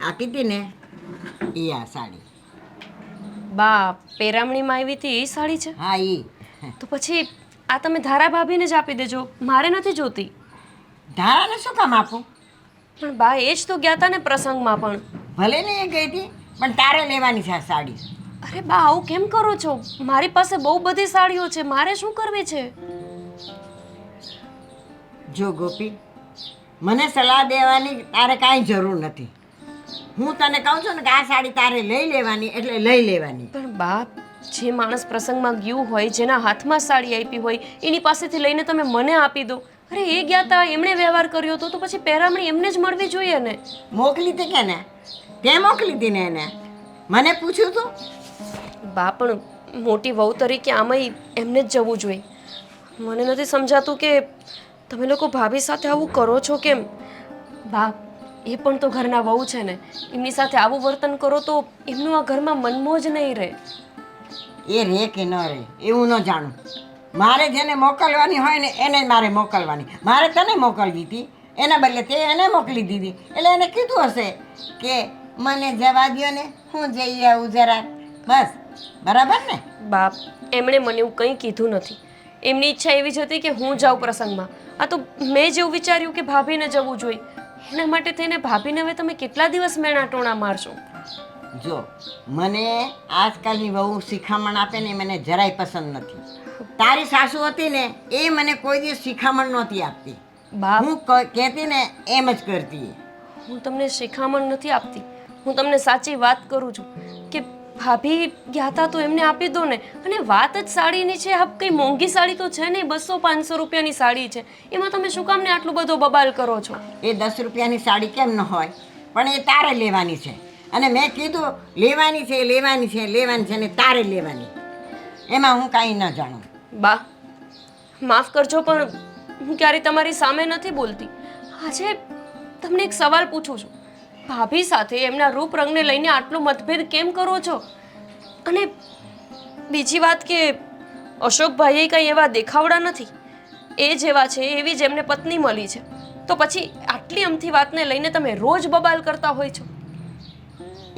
આપી હતી ને એ આ સાડી.
બા પેરામણીમાં આવી હતી એ સાડી છે?
હા, એ.
તો પછી આ તમે ધારા ભાભીને જ આપી દેજો, મારે નથી જોતી.
ધારાને શું કામ આપું?
પણ બા એ જ તો ગયા હતા ને પ્રસંગમાં પણ.
ભલે ને એ ગઈ હતી પણ તારે લેવાની છે આ સાડી.
અરે બા આવું કેમ કરો છો? મારી પાસે બહુ બધી સાડીઓ છે, મારે શું કરવી છે?
જો ગોપી, મને સલાહ દેવાની તારે કાંઈ જરૂર નથી. હું તને કહું છું ને કે આ સાડી તારે લઈ લેવાની એટલે લઈ લેવાની.
પણ બા, જે માણસ પ્રસંગમાં ગયું હોય, જેના હાથમાં સાડી આપી હોય, એની પાસેથી લઈને તમે મને આપી દો. અરે એ ગયા હતા, એમણે વ્યવહાર કર્યો હતો, તો પછી પહેરામણી એમને જ મળવી જોઈએ ને.
મોકલી હતી કે ને? તે મોકલી હતી ને એને? મને પૂછ્યું તું?
બા પણ મોટી વહુ તરીકે આમાંય એમને જ જવું જોઈએ. મને નથી સમજાતું કે તમે લોકો ભાભી સાથે આવું કરો છો કેમ? બા, એ પણ તો ઘરના વહુ છે ને, એમની સાથે આવું વર્તન કરો તો એમનું આ ઘરમાં મનમોજ નહીં રહે.
એ રે કે ન રે એવું ન જાણું. મારે જેને મોકલવાની હોય ને એને જ મારે મોકલવાની. મારે તને મોકલવી હતી, એના બદલે તે એને મોકલી દીધી. એટલે એને કીધું હશે કે મને જવા દ્યો ને, હું જઈ આવું જરા. બસ બરાબર ને?
બાપ, એમણે મને એવું કંઈ કીધું નથી. એમની ઈચ્છા એવી જ હતી કે હું જાઉં પ્રસંગમાં. આ તો મેં જેવું વિચાર્યું કે ભાભીને જવું જોઈએ. એના માટે થઈને ભાભીને હવે તમે કેટલા દિવસ મેણા ટોણા મારશો?
જો મને આજકાલની વહુ શિખામણ આપે ને એ મને જરાય પસંદ નથી. તારી સાસુ હતી ને એ મને કોઈ દિવસ શિખામણ નહોતી આપતી.
બાપ,
હું કહેતી ને એમ જ કરતી.
હું તમને શિખામણ નથી આપતી, હું તમને સાચી વાત કરું છું કે ભાભી ગયા હતા તો એમને આપી દો ને. અને વાત જ સાડીની છે, આ કંઈ મોંઘી સાડી તો છે નહીં, 200-500 રૂપિયાની સાડી છે. એમાં તમે શું કામને આટલો બધો બબાલ કરો છો?
એ 10 રૂપિયાની સાડી કેમ ન હોય, પણ એ તારે લેવાની છે. અને મેં કીધું લેવાની છે લેવાની છે લેવાની છે ને તારે લેવાની. એમાં હું કાંઈ ન જાણું.
બા, માફ કરજો પણ હું ક્યારેય તમારી સામે નથી બોલતી. આજે તમને એક સવાલ પૂછું છું. ભાભી સાથે એમના રૂપ રંગને લઈને આટલો મતભેદ કેમ કરો છો? અને બીજી વાત કે અશોકભાઈએ કંઈ એવા દેખાવડા નથી. એ જેવા છે એવી જ એમને પત્ની મળી છે. તો પછી આટલી અમથી વાતને લઈને તમે રોજ બબાલ કરતા હોય છો.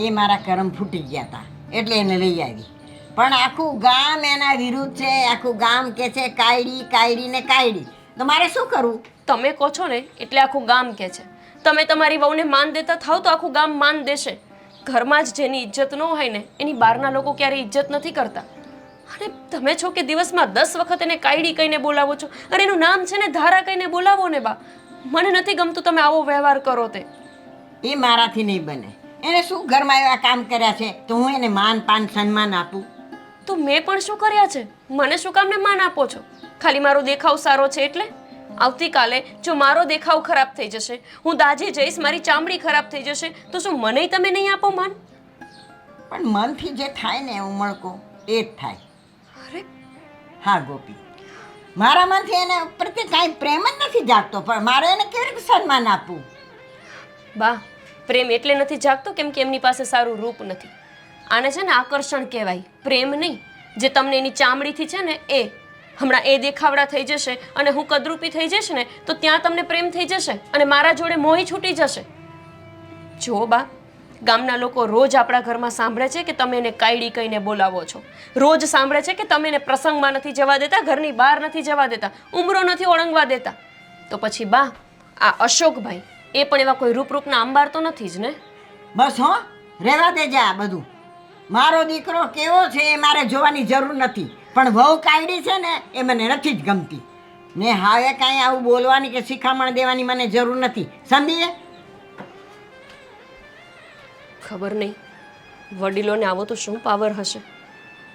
એ મારા કરમ ફૂટી ગયા હતા એટલે એને લઈ આવી. પણ આખું ગામ એના વિરુદ્ધ છે. આખું ગામ કે છે કાયડી કાયડી ને કાયડી. તો મારે શું કરવું?
તમે કહો છો ને એટલે આખું ગામ કહે છે. તમે તમારી વહુને માન દેતા થાવ તો આખું ગામ માન દેશે. ઘરમાં જ જેની ઇજ્જત ન હોય ને એની બહારના લોકો ક્યારેય ઇજ્જત નથી કરતા. અને તમે છો કે દિવસમાં 10 વખત એને કાયડી કહીને બોલાવો છો. અરે એનું નામ છે ને ધારા કહીને બોલાવો ને બા. મને નથી ગમતું તમે આવો વ્યવહાર કરો તે.
એ મારાથી નહીં બને. એને શું ઘરમાં એવા કામ કર્યા છે તો હું એને માન પાન સન્માન આપું?
તો મેં પણ શું કર્યા છે? મને શું કામને માન આપો છો? ખાલી મારો દેખાવ સારો છે એટલે? આવતીકાલે જો મારો દેખાવ ખરાબ થઈ જશે, હું દાજી જઈશ, મારી ચામડી ખરાબ થઈ જશે, તો શું મને તમે નહીં આપો માન?
પણ મનથી જે થાય ને ઉમળકો એ જ થાય.
અરે
હા ગોપી, મારા મનથી એના પ્રત્યે કાંઈ પ્રેમ જ નથી જાગતો, પણ મારે એને કેવી રીતે સન્માન આપવું?
બા, પ્રેમ એટલે નથી જાગતો કેમ કે એમની પાસે સારું રૂપ નથી. આને છે ને આકર્ષણ કહેવાય, પ્રેમ નહીં. જે તમને એની ચામડીથી છે ને એ હમણાં એ દેખાવડા થઈ જશે અને હું કદરૂપી થઈ જઈશ ને તો ત્યાં તમને પ્રેમ થઈ જશે અને મારા જોડે મોહી છૂટી જશે. જો બા, ગામના લોકો રોજ આપણા ઘરમાં સાંભળે છે કે તમે એને કાયડી કહીને બોલાવો છો. રોજ સાંભળે છે કે તમે એને પ્રસંગમાં નથી જવા દેતા, ઘરની બહાર નથી જવા દેતા, ઉંબરો નથી ઓળંગવા દેતા. તો પછી બા, આ અશોકભાઈ એ પણ એવા કોઈ રૂપરૂપના અંબાર તો નથી જ ને?
બસ હો, રહેવા દેજે આ બધું. મારો દીકરો કેવો છે એ મારે જોવાની જરૂર નથી, પણ વહુ કાયડી છે ને એ મને નથી જ ગમતી. ને હવે કાંઈ આવું બોલવાની કે શિખામણ દેવાની મને જરૂર નથી, સમજીએ?
ખબર નહીં વડીલોને આવો તો શું પાવર હશે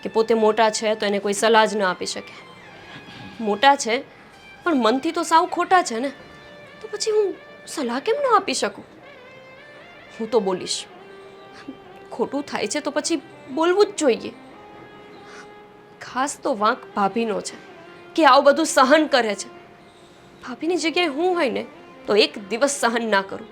કે પોતે મોટા છે તો એને કોઈ સલાહ જ ન આપી શકે. મોટા છે પણ મનથી તો સાવ ખોટા છે ને, તો પછી હું સલાહ કેમ ન આપી શકું? હું તો બોલીશ. ખોટું થાય છે તો પછી બોલવું જ જોઈએ. ખાસ તો વાંક ભાભીનો છે કે આવું બધું સહન કરે છે. ભાભીની જગ્યાએ હું હોય ને તો એક દિવસ સહન ના કરું.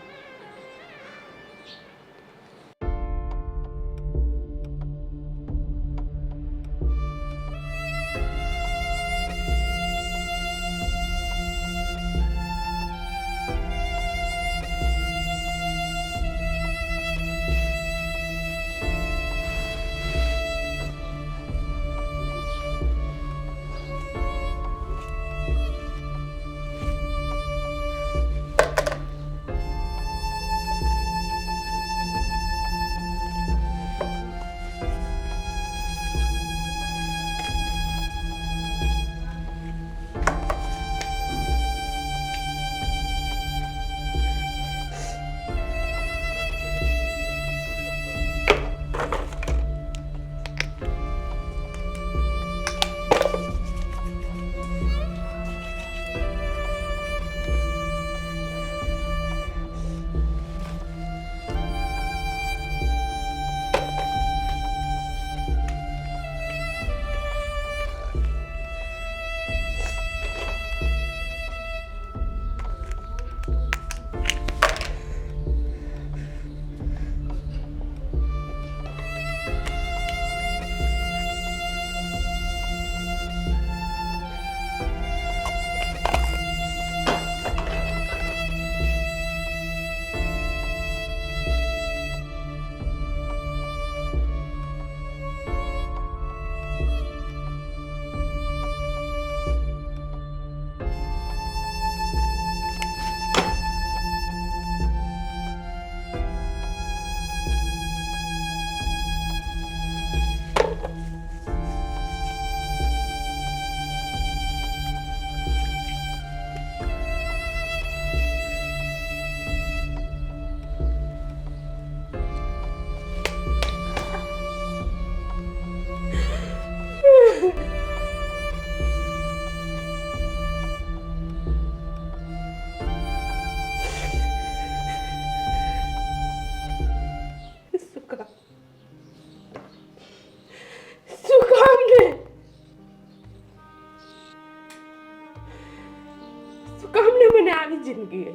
આવી જિંદગી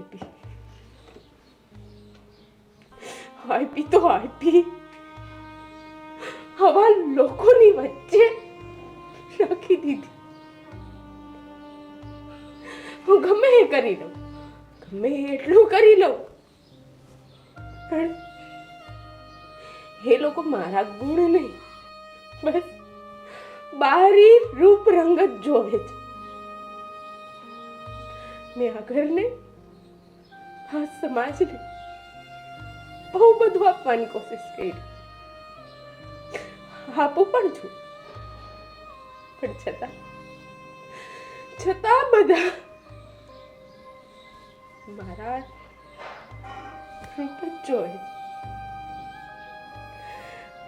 આપી તો આપી, આવા લોકોની વચ્ચે રાખી દીધી. હું ગમે એ કરી લઉં, ગમે એટલું કરી લઉં, પણ એ લોકો મારા ગુણ નહીં, બસ બારી રૂપ રંગ જ જોવે છે. મેં આ ઘરને, આ સમાજને બહુ બધું આપવાની કોશિશ કરી, આપું પણ છું, પણ છતાં બધા મારા રૂપ જ જોવે છે.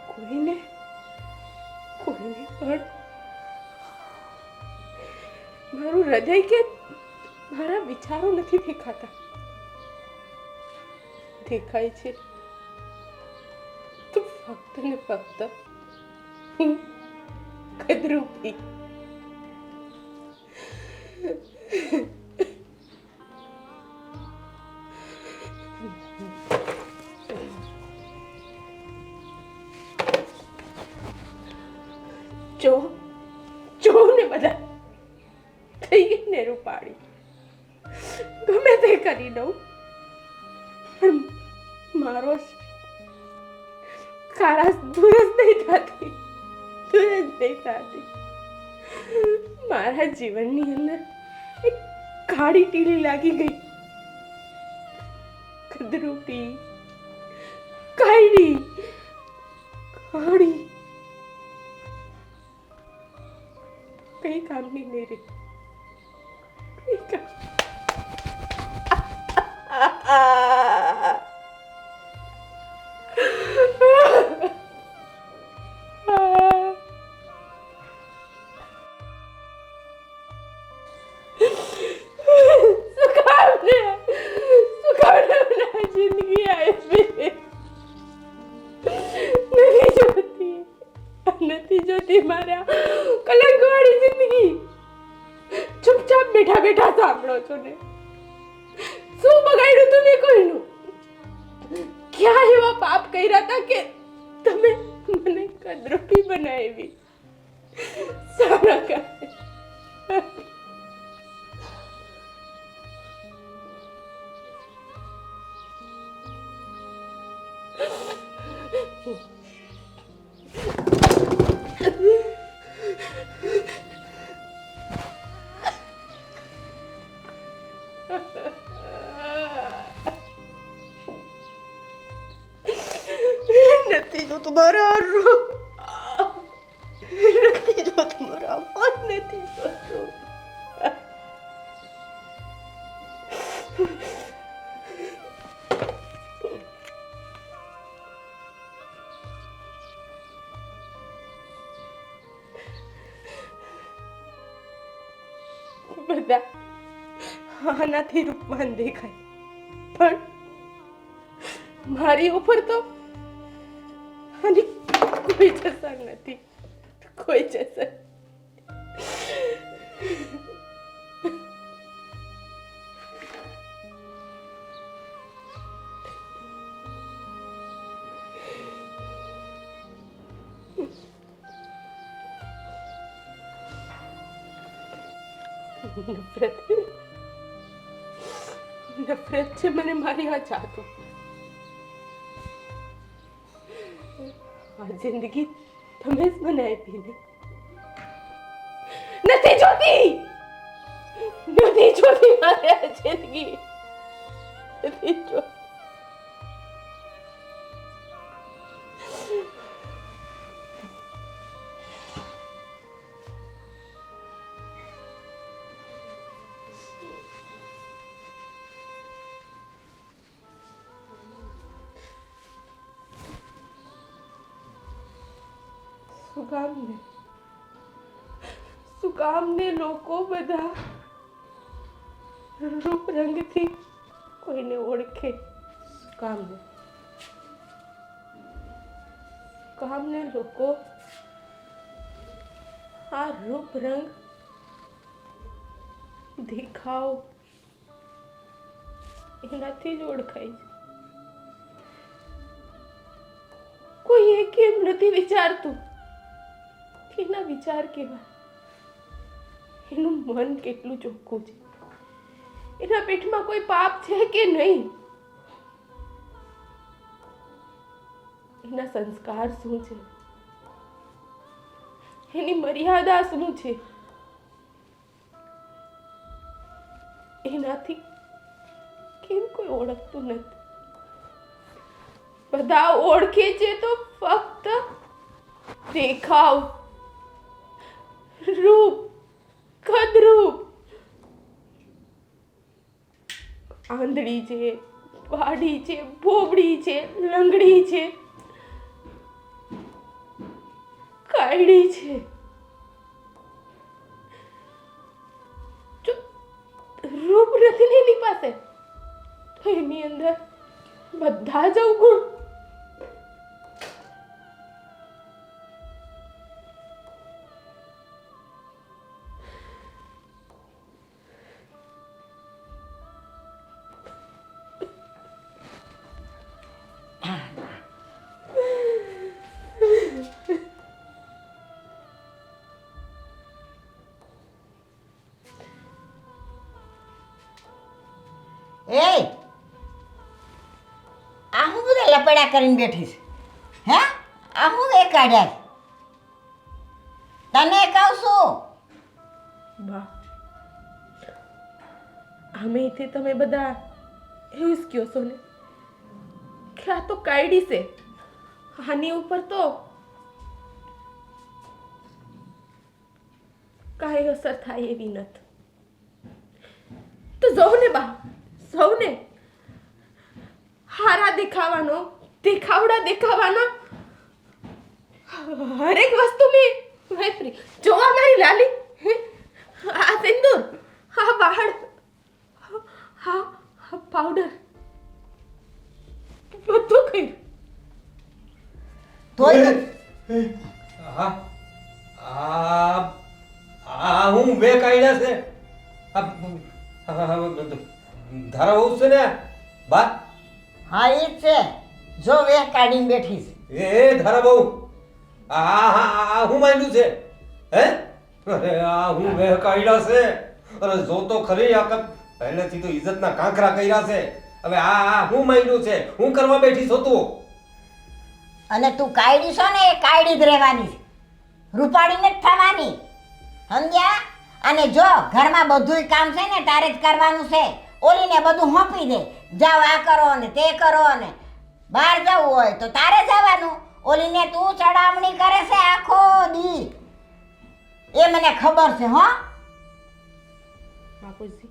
કોઈને પણ મારું હૃદય કે મારા વિચારો નથી દેખાતા. દેખાય છે તો ફક્ત ને ફક્ત હું કદરૂપી. જો ને બધા થઈ ગઈ ને રૂપાળી, ગમે તે કરી દઉં, પણ મારો ખારાશ દૂર જ નહીં થતી. મારા જીવનની અંદર એક કાળી ટીલી લાગી ગઈ. કદરૂપી, કાળી, કઈ કામની નહીં રહી. કઈ કામ જિંદગી આવી નથી જોતી મારા કલંકવાળી જિંદગી. ચૂપચાપ બેઠા બેઠા સાંભળો છો ને. શું બગાડ્યું તમે કોઈનું? ક્યાં એવા પાપ કર્યા હતા કે તમે મને કદરૂપી બનાવી? સારા કાંઈ નથી જો તમારા રૂપ, નથી જો તમારા મન, નથી જોતું. બધા આનાથી રૂપવાન દેખાય, પણ મારી ઉપર તો આની કોઈ જસર નથી, કોઈ જસર. નફરત છે મને મારી આ જાતો. આ જિંદગી તમે જ મને આપી ને. નથી જોતી મારે આ જિંદગી, નથી જોતી. શું કામને લોકો બધા રૂપ રંગથી કોઈને ઓળખે? કામને લોકો આ રૂપ રંગ દેખાવ એનાથી જ ઓળખાય છે. કોઈ એ કેમ નથી વિચારતું કે એના વિચાર કેવા, એનું મન કેટલું ચોખ્ખું છે, એના પેટમાં કોઈ પાપ છે કે નહીં, એના સંસ્કાર શું છે, એની મર્યાદા શું છે. એનાથી કેમ કોઈ ઓળખતું નથી? બધા ઓળખે છે તો ફક્ત દેખાવ, રૂપ, કદરૂપ. આંધળી છે, વાડી છે, ભોબડી છે, લંગડી છે, કાયડી છે. જો રૂપ નથી ને એની પાસે, તો એની અંદર બધા જ અવગુણ.
એ આ હું બધા લપડા કરીને બેઠી છે? હે, આ હું એ કાઢ્યા છે? તને કહું છું.
બા, આમેથી તમે બધા એવું જ કહો છો ને કે આ તો કાયડી છે, આની ઉપર તો કાંઈ અસર થાય એવી નથી. તો જોઉં ને બા, સૌને હારા દેખાવાનો, દેખાવડા દેખાવાનો હરેક વસ્તુ મેં વાપરી. જોવા મારી લાલી, આ સિંદૂર, આ વાળ, હા પાવડર, બધું કર્યું.
તોય
હા આ આ હું બે કાઢ્યા છે. ધારા બહુ છે ને બા?
હા એ જ છે. જો વેહ કાઢીને બેઠી છે.
એ ધારા બહુ આ હું માંડ્યું છે? હે, અરે આ હું બે કાઢ્યા છે. અરે જો તો ખરી આ પહેલેથી તો ઇજ્જતના કાંકરા કર્યા છે. હવે આ હું માંડ્યું છે? હું કરવા બેઠી છો તું?
અને તું કાયડી છો ને, એ કાયડી જ રહેવાની છે, રૂપાડીને જ થવાની, સમજ્યા? અને જો ઘરમાં બધુંય કામ છે ને તારે જ કરવાનું છે. ઓલીને બધું સોંપી દે, જાઓ આ કરો ને તે કરો ને. બહાર જવું હોય તો તારે જવાનું, ઓલીને તું ચડામણી કરે છે આખો દી, એ મને ખબર છે. હો
બાપુજી,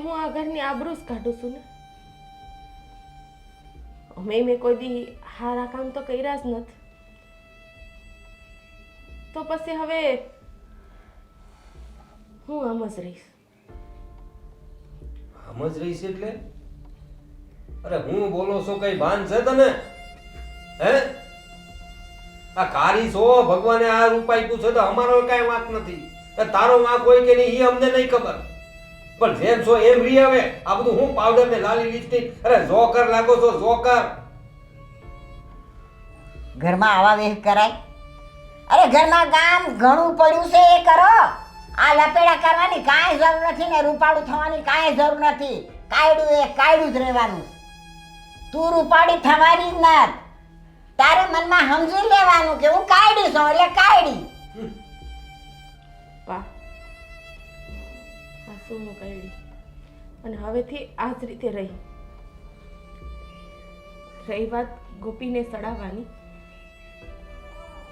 હું આ ઘરની આબરૂ જ કાઢું છું ને. મેં કોઈ દી હારા કામ તો કર્યા જ નથી, તો પછી હવે હું આમ જ રહીશ.
આમ જ રહીશ એટલે? અરે હું બોલો છો કઈ ભાન છે તને? હે, આ કારી છો, ભગવાને આ રૂપ આપ્યું છે તો અમારો કઈ વાત નથી. તારો વાંક હોય કે નહીં એ અમને નહીં ખબર, પણ જેમ છો એમ રી. હવે આ બધું હું પાવડર ને લાલી લિપસ્ટિક, અરે જોકર લાગો છો, જોકર.
ઘરમાં આવા વેહ કરાય? અરે ઘરમાં કામ ઘણું પડ્યું છે એ કરો. આ લપેડા કરવાની કાંઈ જરૂર નથી ને રૂપાળું થવાની કાંઈ જરૂર નથી. કાયડું એ કાયડું જ રહેવાનું. તું રૂપાળી થવાની જ નથી. તારે મનમાં સમજી લેવાનું કે હું કાયડી છું એટલે કાયડી.
પા, આ શું હું કાઢી, અને હવેથી આ જ રીતે રહી વાત ગોપીને સડાવવાની,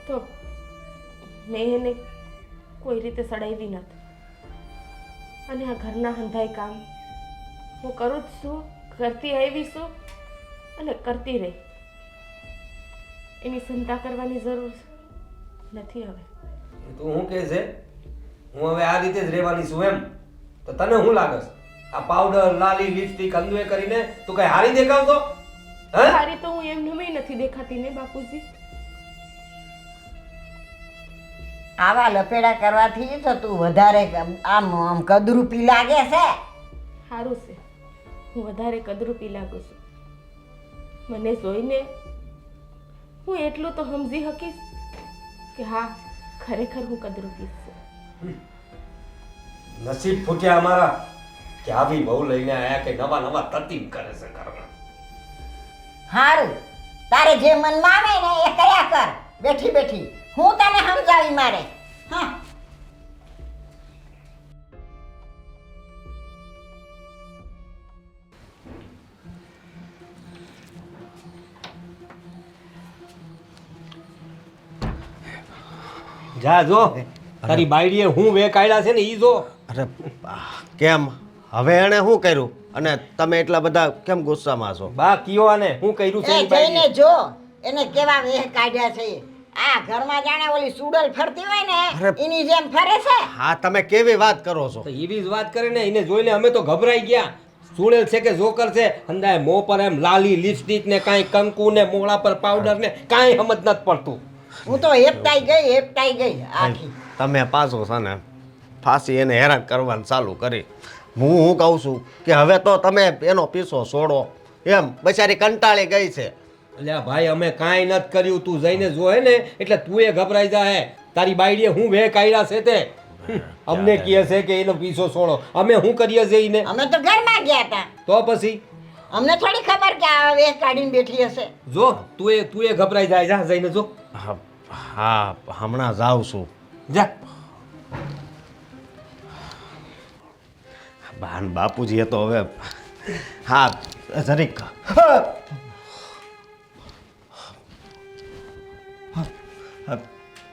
તો મેં એને કોઈ રીતે સડાવી નથી. અને આ ઘરના હંધાઈ કામ હું કરું જ છું, કરતી આવી છું અને કરતી રહી. એની ચિંતા કરવાની જરૂર નથી હવે.
તું શું કહે છે? હું હવે આ રીતે જ રહેવાની છું એમ? તો તને શું લાગે છે? આ પાવડર, લાલી, લિપસ્ટિક, અંદવે કરીને તું કઈ હારી દેખાવતો? હે,
સારી તો હું એમનેમ નથી દેખાતી ને બાપુજી.
આવા લપેડા કરવાથી તો તું વધારે આમ કદરૂપી લાગે છે.
સારું છે, હું વધારે કદરૂપી લાગુ છું. મને જોઈને હું એટલું તો સમજી શકીશ કે હા, ખરેખર હું કદરૂપી છું.
નસીબ ફૂટ્યા અમારા કે આવી બહુ લઈને આયા કે નવા નવા તતીબ કરે છે ઘરમાં.
હારું, તારે જે મનમાં આવે ને એ કર્યા કર બેઠી બેઠી. હું તને સમજાવી મારે. હા,
જા જો તારી બાયડીએ હું વે કાઢ્યા છે ને ઈ જો.
અરે કેમ હવે એણે શું કર્યું અને તમે એટલા બધા કેમ ગુસ્સામાં છો?
બા કયો આને હું કર્યું છે
એ
ઈ બાયડીએ?
જઈને જો એને કેવા વેહ કાઢ્યા છે. આ ઘરમાં જાણે ઓલી સુડલ ફરતી હોય ને
અરે.
એની જેમ ફરે છે.
હા, તમે કેવી વાત કરો છો?
તો એવી જ વાત કરે ને, એને જોઈને અમે તો ગભરાઈ ગયા. સુણેલ છે કે જોકર છે? અંદાય મોં પર એમ લાલી લિપસ્ટિક ને કાંઈ કંકુ ને મોળા પર પાવડર ને કાંઈ સમજ નથી પડતું.
હું તો હેપતાઈ ગઈ આખી.
તમે પાછો છે ને ફાંસી એને હેરાન કરવાનું ચાલુ કરી. હું કહું છું કે હવે તો તમે એનો પીછો છોડો. એમ બચારી કંટાળી ગઈ છે.
અલ્યા ભાઈ, અમે કાંઈ નથી કર્યું. તું જઈને જોહે ને એટલે તું એ ગભરાઈ જાય. તારી બાયડીએ હું વે કાઢ્યા છે તે અમને કહે છે કે એનો પીછો છોડો. અમે શું કરીએ છીએ એને?
અમે તો ઘરમાં ગયા હતા.
તો પછી
અમને થોડી ખબર કે આ વેહ કાઢીને બેઠી હશે.
જો તું એ ગભરાઈ જાય. જા જઈને જો.
હા, હમણાં જાઉં છું.
જા.
બાન બાપુજીએ તો હવે હા જરીક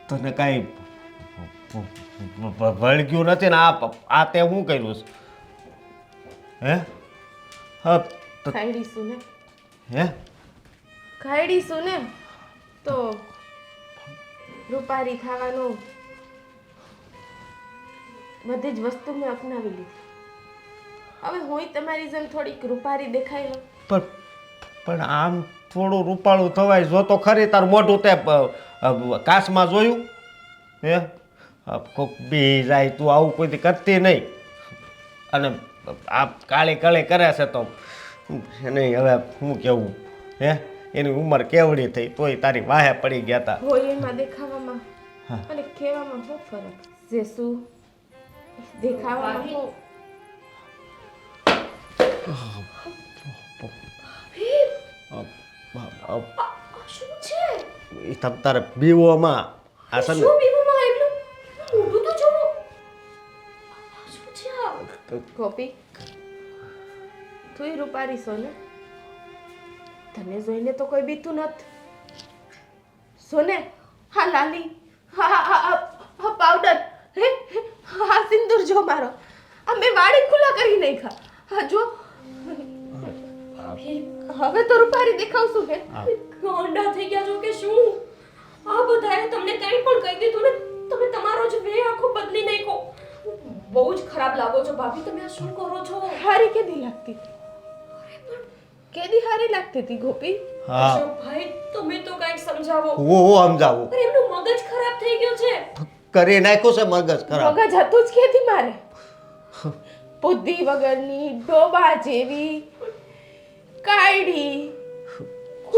તને કાંઈ વળગ્યું નથી ને? આ તે શું કર્યું છે? હે? હા
ખાઈડીશું ને
હે?
ખાઈડીશું ને તો રૂપારી ખાવાનું બધી જ વસ્તુ મેં અપનાવી લીધી. હવે હું તમારી જેમ થોડીક રૂપારી દેખાય ને.
પણ આમ થોડું રૂપાળું થવાય જો તો ખરી. તાર મોઢું તે કાચમાં જોયું? હે? કોક બી જાય તું આવું કોઈ કરતી નહીં. અને આ કાળી કળી કરે છે તો એને હવે શું કેવું? હે? એની ઉંમર કેવડી થઈ તોય તારી વાહે પડી ગયા હતા.
હોય એમાં દેખાવામાં અને કહેવામાં શું ફરક? જે શું દેખાવામાં શું? શું છે?
એ તમ તારે બીવોમાં આ છે ને
શું બીવું એટલું ઊભું તો જો. શું છે આ? ગોપી, તું રૂપારી છો ને? તને જોઈને તો કોઈ બીતું નથી. સોને, હા લાલી, હા પાવડર, હે હા સિંદૂર જો મારો. આ મેં વાળી ખુલ્લા કરી નાખ્યા. હા જો હવે તો રૂપારી દેખાવશું હે.
ગાંડા થઈ ગયા છો કે શું? આ બધાએ તમને કંઈ પણ કહી દીધું ને, તમે તમારો જ વે આખો બદલી નાખ્યો. બહુ જ ખરાબ લાગો છો ભાભી. તમે આ શું કરો છો?
હારી કેદી લાગતી હતી? કેદી હારી લાગતી હતી ગોપી?
હા
ભાઈ, તમે તો કંઈક સમજાવો.
હું સમજાવું.
અરે એમનું મગજ ખરાબ થઈ ગયો છે.
કરી નાખ્યું છે મગજ ખરાબ.
મગજ હતું જ કેદી મારે? બુદ્ધિ વગરની, ડોબા જેવી, કાયડી,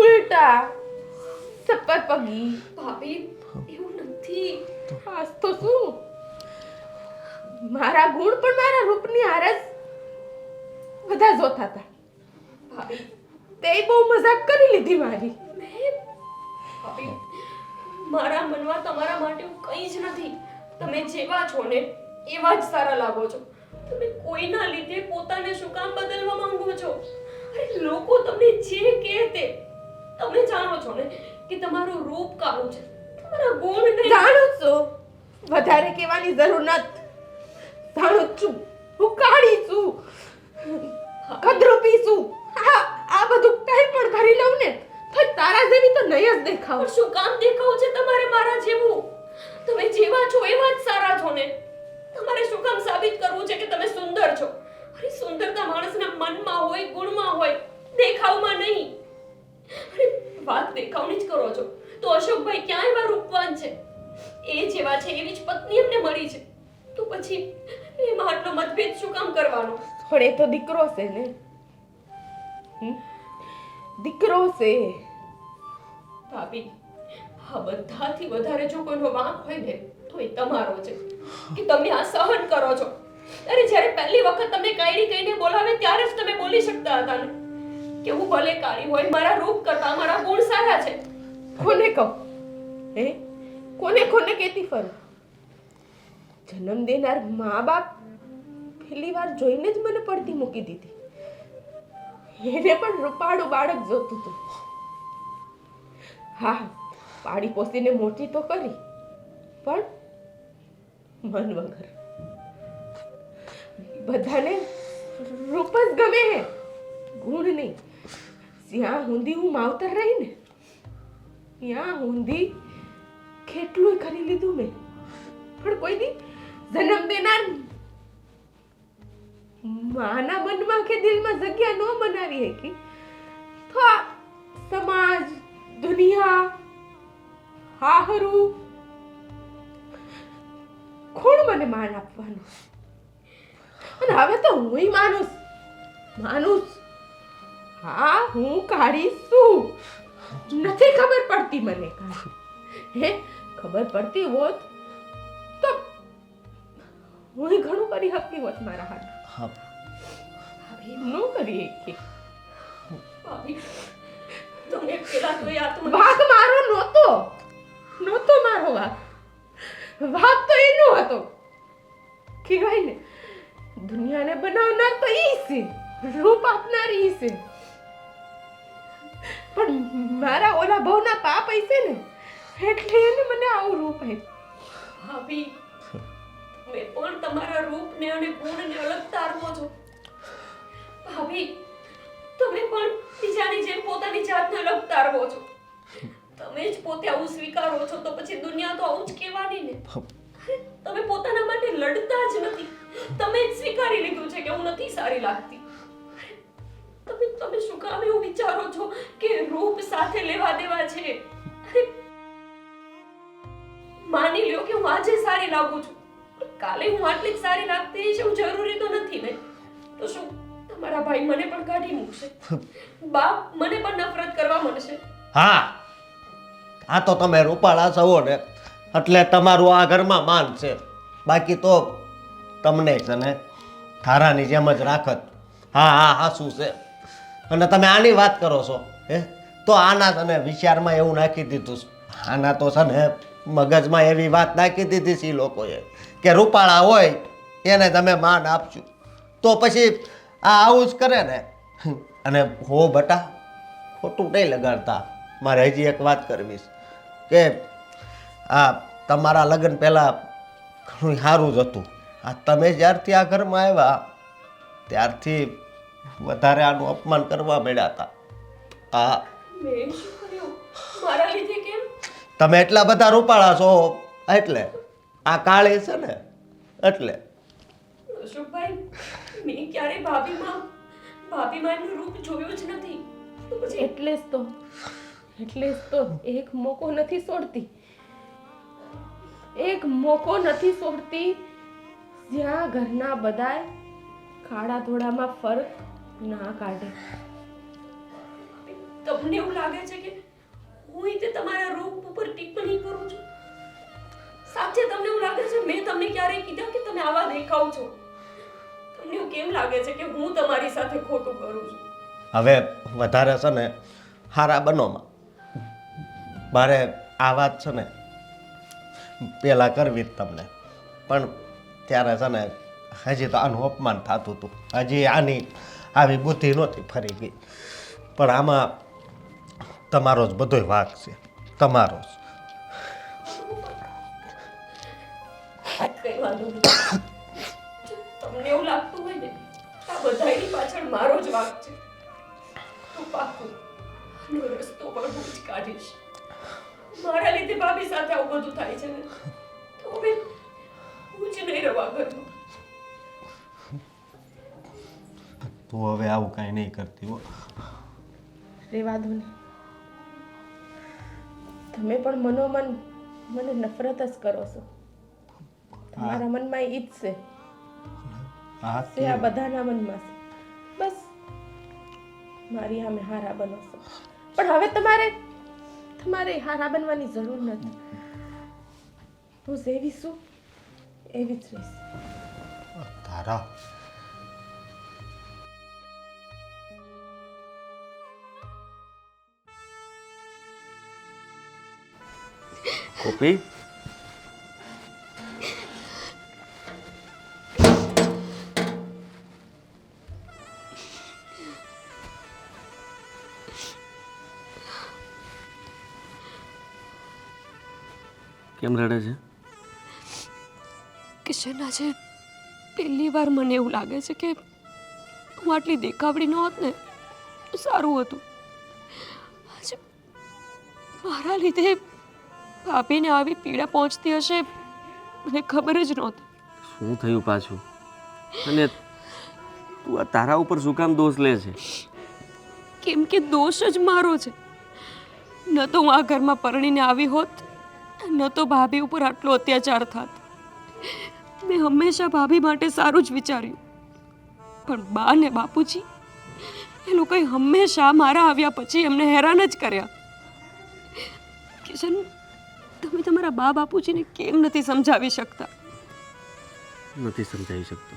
ઉલટા, સપ્પર પગી.
ભાભી, એવું નથી.
આજ તો શું? મારા ગુણ પણ મારા રૂપની હારે જ બધા જોતા હતા.
ભાભી,
તે બહુ મજાક કરી લીધી મારી.
ભાભી, મારા મનમાં તમારા માટે કંઈ જ નથી. તમે જેવા છો ને એવા જ સારા લાગો છો. તમે કોઈના લીધે પોતાને શું કામ બદલવા માંગો છો? અરે લોકો તમને જે કહે તે તમે જાણો છો ને કે તમારું રૂપ કાળું છે, તમારા ગુણ નહીં.
જાણું છું, વધારે કહેવાની જરૂર નથી. જાણું છું, હું કાળી છું, કદરૂપી છું. આ બધું કઈ પણ કરી લઉં ને તો તારા જેવી તો નહીં જ દેખાવ.
પણ શું કામ દેખાવું છે તમારે મારા જેવું? તમે જેવા છો એવા જ સારા છો ને. તમારે શું કામ સાબિત કરવું છે કે તમે સુંદર છો? અરે સુંદરતા માણસના મનમાં હોય, ગુણમાં હોય, દેખાવમાં નહીં. અરે વાત દેખાવની જ કરો છો તો અશોકભાઈ ક્યાં એવા રૂપવાન છે? એ જેવા છે એવી જ પત્ની એમને મળી છે, તો પછી એમાં આટલો મતભેદ શું કામ કરવાનો?
પણ એ તો દીકરો છે ને, દીકરો છે.
ભાભી, આ બધાથી વધારે જો કોઈનો વાંક હોય ને તો એ તમારો છે કે તમે આ સહન કરો છો. અરે જ્યારે પહેલી વખત તમને કાયડી કહીને બોલાવે ત્યારે જ તમે બોલી શકતા હતા ને કે હું ભલે કાળી હોય, મારા રૂપ કરતા મારા ગુણ સારા છે.
કોને કહું? હે, કોને કોને કહેતી ફરું? જન્મ દેનાર મા બાપ પહેલી વાર જોઈને જ મને પડતી મૂકી દીધી. એને પણ રૂપાળું બાળક જોતું હતું. હા, પાડી પોસીને મોટી તો કરી, પણ મન વગર. બધાને રૂપ જ ગમે હે, ગુણ નહીં. જ્યાં હુંદી હું માવતર રહી ને ત્યાં હુંદી કેટલું કરી લીધું મેં, પણ કોઈ દી જન્મ દેનાર માના મનમાં કે દિલમાં જગ્યા ન બનાવી હતી તો આ સમાજ, દુનિયા, હાહરું કોણ મને માન આપવાનું? અને હવે તો હુંય માનુસ. હા, હું કાઢી છું. નથી ખબર પડતી મને કાંઈ. હે, ખબર પડતી હોત તો હું ઘણું કરી શકતી હોત મારા હાથ.
હા
ન કરી શકી.
ભાભી, તમે પેલા તો યાદ
વાઘ મારો નહોતો મારો વાઘ તો એનો હતો. કહેવાય ને, દુનિયાને બનાવનાર તો ઈ છે, રૂપ આપનાર ઈ છે. પણ મારા ઓલા બહુના પાપ હશે ને એટલે એને મને આવું રૂપ આપ્યું.
ભાભી, તમે પણ તમારા રૂપને અને ગુણને અલગ તારવો છો. ભાભી, તમે પણ બીજાની જેમ પોતાની જાતને અલગ તારવો છો. તમે જ પોતે આવું સ્વીકારો છો તો પછી દુનિયા તો આવું જ કહેવાની ને. તમે પોતાના માટે લડતા જ નથી. તમે જ સ્વીકારી લીધું છે કે હું નથી સારી લાગતી. તમે શું કામ એવું વિચારો છો કે રૂપ સાથે લેવા દેવા છે? માની લ્યો કે હું આજે સારી લાગુ છું, કાલે હું આટલી જ સારી લાગતી છે એવું જરૂરી તો નથી ને. તો શું તમારા ભાઈ મને પણ કાઢી મૂકશે? બાપ મને પણ નફરત કરવા મળશે?
હા, આ તો તમે રૂપાળા છો ને એટલે તમારું આ ઘરમાં માન છે. બાકી તો તમને છે ને થારાની જેમ જ રાખત. હા શું છે? અને તમે આની વાત કરો છો હે, તો આના તને વિચારમાં એવું નાખી દીધું છે. આના તો છે ને મગજમાં એવી વાત નાખી દીધી છે એ લોકોએ કે રૂપાળા હોય એને તમે માન આપજો. તો પછી આ આવું જ કરે ને. અને હો બટા, ખોટું નહીં લગાડતા. મારે હજી એક વાત કરવી છે કે આ તમારા લગ્ન પહેલાં ઘણું સારું જ હતું. આ તમે જ્યારથી આ ઘરમાં આવ્યા ત્યારથી વધારે આનું અપમાન કરવા માંડ્યા હતા. હા,
મેં શું કર્યું? મારા લીધે કેમ?
તમે એટલા બધા રૂપાળા છો એટલે. આ કાળી છે ને એટલે.
અશોકભાઈ, મેં ક્યારે ભાભીમાં એમનું રૂપ જોયું જ નથી. તો પછી
એટલે જ તો એક મોકો નથી છોડતી જ્યાં ઘરના બધાય ખાડા ધોળામાં ફરક ના કાઢે.
તમને એવું લાગે છે કે હું તે તમારા રૂપ ઉપર ટિપ્પણી કરું છું? સાચે તમને એવું લાગે છે મેં તમને ક્યારેય કીધા કે તમે આવા દેખાવ છો? તમને એવું કેમ લાગે છે કે હું તમારી સાથે ખોટું કરું છું?
હવે વધારે છે ને હારા બનોમાં મારે આ વાત છે ને પહેલાં કરવી જ તમને, પણ ત્યારે છે ને હજી તો આનું અપમાન થતું હતું. હજી આની આવી બુદ્ધિ નહોતી ફરી ગઈ. પણ આમાં તમારો જ બધોય વાંક છે, તમારો જ.
કઈ વાંધો નહીં. તમને એવું લાગતું હોય ને આ બધાની પાછળ મારો જ વાંક છે તો પાકું આનો રસ્તો પણ હું જ કાઢીશ. મારા લીધે ભાભી સાથે આવું બધું થાય છે ને તો હવે હું જ નહીં રહેવા ઘરમાં.
તું હવે આવું કાંઈ નહીં કરતી હો.
રેવા દો ને. તમે પણ મનોમન મને નફરત જ કરો છો. તમારા મનમાં ઈ જ છે
હા
તે આ બધાના મનમાં છે. બસ મારી સામે હારા બનો છો, પણ હવે તમારે હારા બનવાની જરૂર નથી. હું જેવી છું એવી જ રહીશ.
તારા
ગોપી, કેમ રડે છે?
કિશન, આજે પહેલી વાર મને એવું લાગે છે કે હું આટલી દેખાવડી ન હોત ને તો સારું હતું. આજે મારા લીધે ભાભીને આવી પીડા પહોંચતી હશે મને ખબર જ નહોતી.
શું થયું પાછું? અને તું આ તારા ઉપર શું કામ દોષ લે છે?
કેમ કે દોષ જ મારો છે. ન તો હું આ ઘરમાં પરણીને આવી હોત, ન તો ભાભી ઉપર આટલો અત્યાચાર થાત. મેં હંમેશા ભાભી માટે સારું જ વિચાર્યું, પણ બા ને બાપુજી એ લોકોએ હંમેશા મારા આવ્યા પછી એમને હેરાન જ કર્યા. કિશન, તમે તમારા બા બાપુજીને કેમ નથી સમજાવી શકતા?
નથી સમજાવી શકતો.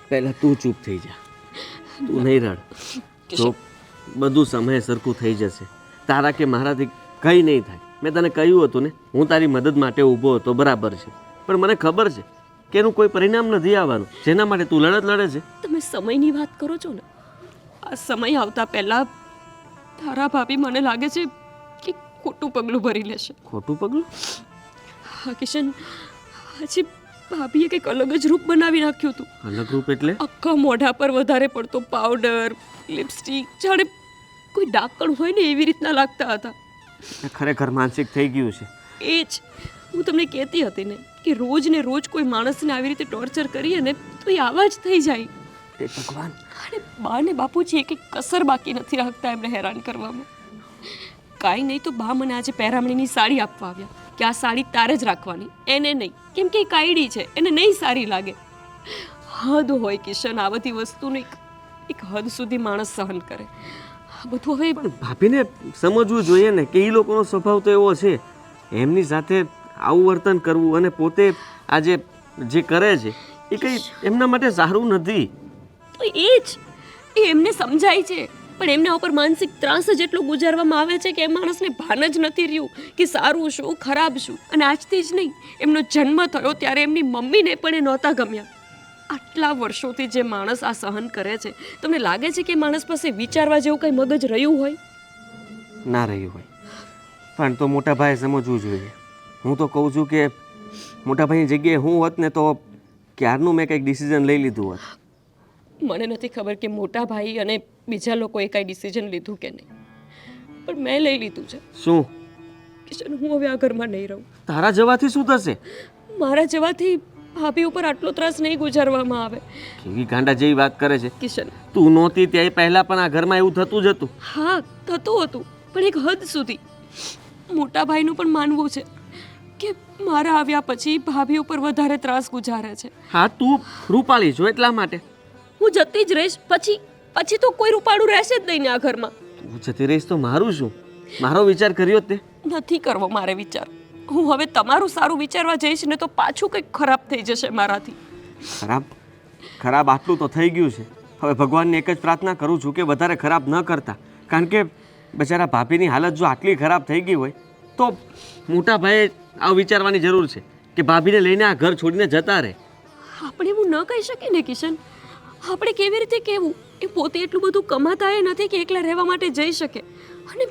પહેલા તું ચૂપ થઈ જા, તું નહીં રડ. જો બધું સમયે સરખું થઈ જશે. તારા કે મારાથી કંઈ નહીં થાય. મેં તને કહ્યું હતું ને, હું તારી મદદ માટે ઊભો હતો, બરાબર છે, પણ મને ખબર છે કે એનું કોઈ પરિણામ નથી આવવાનું જેના માટે તું લડત લડે છે.
તમે સમયની વાત કરો છો ને, આ સમય આવતા પહેલા તારા ભાભી મને લાગે છે કે ખોટું પગલું ભરી લેશે.
ખોટું પગલું?
હા કિશન, હજી ભાભીએ કંઈક અલગ જ રૂપ બનાવી નાખ્યું હતું.
અલગ રૂપ એટલે?
આખા મોઢા પર વધારે પડતો પાવડર, લિપસ્ટિક, જાણે કોઈ ડાકણ હોય ને એવી રીતના લાગતા હતા.
ખરેખર માનસિક થઈ ગયું છે.
એ જ હું તમને કહેતી હતી ને કે રોજ ને રોજ કોઈ માણસને આવી રીતે ટોર્ચર કરીએ ને તો એ આવા જ થઈ જાય.
એ ભગવાન!
અને બા ને બાપુજી એક કસર બાકી નથી રાખતા એમને હેરાન કરવામાં. કાંઈ નહીં તો બા મને આજે પહેરામણીની સાડી આપવા આવ્યા કે આ સાડી તારે જ રાખવાની, એને નહીં, કેમ કે એ કાયડી છે, એને નહીં સારી લાગે. હદ હોય કિશન, આ બધી વસ્તુનું એક હદ સુધી માણસ સહન કરે. આ બધું હવે
પણ ભાભીને સમજવું જોઈએ ને કે એ લોકોનો સ્વભાવ તો એવો છે. એમની સાથે આવું વર્તન કરવું અને પોતે આજે જે કરે છે એ કંઈ એમના માટે સારું નથી.
તો એ જ એ એમને સમજાય છે, પણ એમના ઉપર માનસિક ત્રાસ જ એટલો ગુજારવામાં આવે છે કે એ માણસને ભાન જ નથી રહ્યું કે સારું શું ખરાબ શું. અને આજથી જ નહીં, એમનો જન્મ થયો ત્યારે એમની મમ્મીને પણ એ નહોતા ગમ્યા. આટલા વર્ષોથી જે માણસ આ સહન કરે છે, તમને લાગે છે કે માણસ પાસે વિચારવા જેવું કંઈ મગજ રહ્યું હોય?
ના રહ્યું હોય. પણ તો મોટા ભાઈએ સમજવું જોઈએ. હું તો કહું છું કે મોટા ભાઈની જગ્યાએ હું હોત ને તો ક્યારનું મેં કંઈક ડિસિઝન લઈ લીધું હોત.
મને નથી ખબર કે મોટા ભાઈ અને બીજા લોકોએ કાંઈ ડિસિઝન લીધું કે નહીં, પણ મેં લઈ લીધું છે.
શું?
કિશન, હું હવે આ ઘરમાં નહીં રહું.
તારા જવાથી શું થશે?
મારા જવાથી ભાભી ઉપર આટલો ત્રાસ નહીં ગુજારવામાં આવે.
કેવી ગાંડા જેવી વાત કરે છે.
કિશન,
તું નહોતી ત્યાં પહેલા પણ આ ઘરમાં એવું થતું જ હતું.
હા થતું હતું, પણ એક હદ સુધી. મોટા ભાઈનું પણ માનવું છે કે મારા આવ્યા પછી ભાભી ઉપર વધારે ત્રાસ ગુજારે છે.
હા, તું રૂપાળી છો એટલા માટે.
હું જતી જ રહીશ, પછી તો કોઈ રૂપાળું રહેશે જ નહીં ને આ ઘરમાં.
તું જતી રહીશ તો મારું શું? મારો વિચાર કર્યો તે?
નથી કરવો મારે વિચાર. હું હવે તમારું સારું વિચારવા જઈશ ને તો પાછું કંઈક ખરાબ થઈ જશે મારાથી.
ખરાબ આટલું તો થઈ ગયું છે. હવે ભગવાનને એક જ પ્રાર્થના કરું છું કે વધારે ખરાબ ન કરતા. કારણ કે બચારા ભાભીની હાલત જો આટલી ખરાબ થઈ ગઈ હોય તો મોટા ભાઈએ આવું વિચારવાની જરૂર છે કે ભાભીને લઈને આ ઘર છોડીને જતા રહે.
આપણે એવું ન કહી શકીએ ને કિશન. આપણે કેવી રીતે કહેવું? એ પોતે એટલું બધું કમાતા એ નથી કે એકલા રહેવા માટે જઈ શકે. અને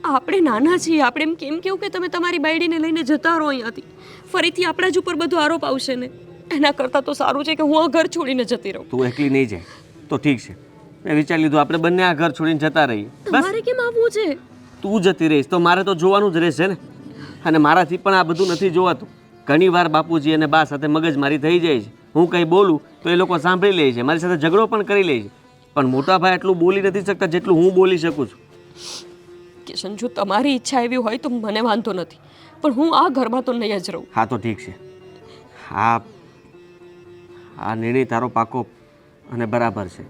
આપણે નાના છીએ, આપણે એમ કેમ કેવું કે તમે તમારી બાયડીને લઈને જતા રહો અહીંયાથી? ફરીથી આપણા જ ઉપર બધું આરોપ આવશે ને. એના કરતાં તો સારું છે કે હું આ ઘર છોડીને જતી રહું.
તું એકલી નહીં જાય તો ઠીક છે. મેં વિચારી લીધું આપણે બંને આ ઘર છોડીને જતા રહીએ.
તમારે કેમ આવવું છે?
તું જતી રહીશ તો મારે તો જોવાનું જ રહેશે ને. અને મારાથી પણ આ બધું નથી જોવાતું. ઘણી વાર બાપુજી અને બા સાથે મગજમારી થઈ જાય છે. હું કંઈ બોલું તો એ લોકો સાંભળી લે છે, મારી સાથે ઝઘડો પણ કરી લે છે. પણ મોટા ભાઈ એટલું બોલી નથી શકતા જેટલું હું બોલી શકું છું.
કિશન, જો તમારી ઈચ્છા એવી હોય તો મને વાંધો નથી, પણ હું આ ઘરમાં તો નહીં જ રહું.
હા તો ઠીક છે. આ નિર્ણય તારો પાકો અને બરાબર છે.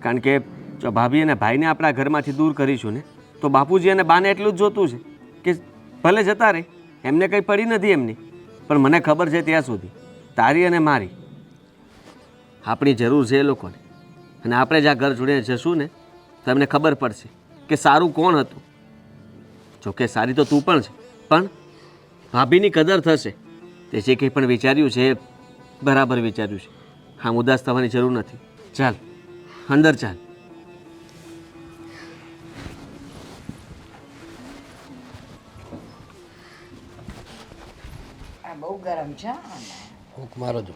કારણ કે જો ભાભી અને ભાઈને આપણા ઘરમાંથી દૂર કરીશું ને તો બાપુજી અને બાને એટલું જ જોતું છે કે ભલે જતા રહે, એમને કંઈ પડી નથી એમની, પણ મને ખબર છે ત્યાં સુધી તારી અને મારી આપણી જરૂર છે એ લોકોને. અને આપણે જ આ ઘર છોડીને જશું ને તો એમને ખબર પડશે કે સારું કોણ હતું. જોકે સારી તો તું પણ છે, પણ ભાભીની કદર થશે. તે જે કંઈ પણ વિચાર્યું છે એ બરાબર વિચાર્યું છે. આમ ઉદાસ થવાની જરૂર નથી. ચાલ અંદર ચાલ.
આ બહુ ગરમ છે
હૂંક મારો જો.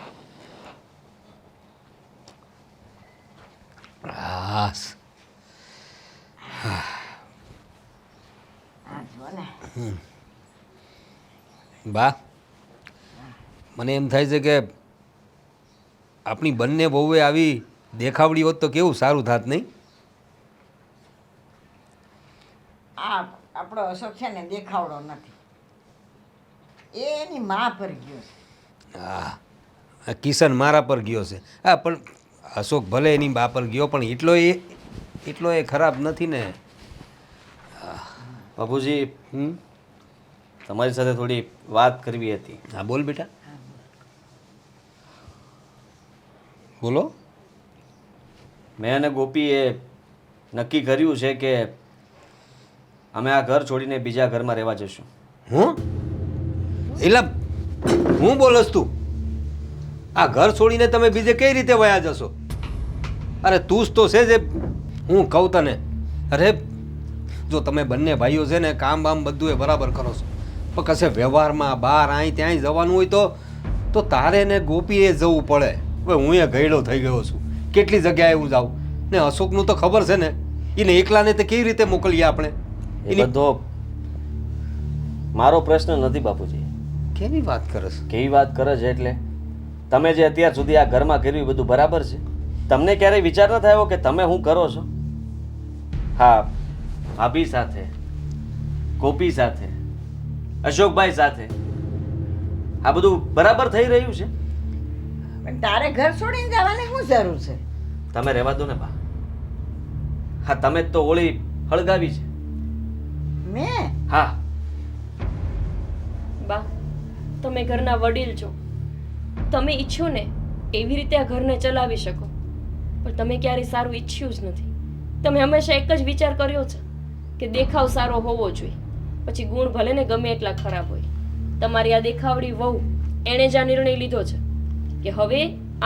હાસ
આ જો ને.
બા, મને એમ થાય છે કે આપણી બંને વહુએ આવી દેખાવડી હોત તો કેવું સારું થાત નહીં?
આ આપણો અશોક છે ને દેખાવડો નથી, એ એની મા પર ગયો છે.
હા, આ કિશન મારા પર ગયો છે. હા, પણ અશોક ભલે એની બા પર ગયો પણ એટલો એ ખરાબ નથી ને.
બાપુજી, તમારી સાથે થોડી વાત કરવી હતી.
હા બોલ બેટા, બોલો.
મેં અને ગોપીએ નક્કી કર્યું છે કે અમે આ ઘર છોડીને બીજા ઘરમાં રહેવા જશું.
હું એલા હું બોલસ તું? આ ઘર છોડીને તમે બીજે કઈ રીતે વયા જશો? અરે તું જ તો છે જે હું કહું તને. અરે જો તમે બંને ભાઈઓ છે ને કામ બામ બધું એ બરાબર કરો છો, પણ કશે વ્યવહારમાં બહાર અહીં ત્યાંય જવાનું હોય તો તારે ને ગોપીએ જવું પડે. હવે હું એ ગયડો થઈ ગયો છું, કેટલી જગ્યાએ હું જાઉં ને. અશોકનું તો ખબર છે ને, એને એકલાને તે કેવી રીતે મોકલીએ આપણે?
એ બધો મારો પ્રશ્ન નથી બાપુજી.
કેવી વાત કરે છે?
કેવી વાત કરે છે એટલે તમે જે અત્યાર સુધી આ ઘરમાં કર્યું એ બધું બરાબર છે? તમને ક્યારેય વિચાર ન થયો કે તમે શું કરો છો? હા, ભાભી સાથે, ગોપી સાથે, અશોકભાઈ સાથે આ બધું બરાબર થઈ રહ્યું છે?
પણ તારે ઘર છોડીને જવાની શું જરૂર છે?
તમે રહેવા દો ને બા. હા, તમે જ તો હોળી હળગાવી છે.
મેં?
હા,
બા, તમે ઘરના વડીલ છો, તમે ઈચ્છો ને એવી રીતે આ ઘરને ચલાવી શકો, પણ તમે ક્યારેય સારું ઈચ્છ્યું જ નથી. તમે હંમેશા એક જ વિચાર કર્યો છે કે દેખાવ સારો હોવો જોઈએ, પછી ગુણ ભલે ને ગમે એટલા ખરાબ હોય. તમારી આ દેખાવડી વહુ એણે જ આ નિર્ણય લીધો છે કે હવે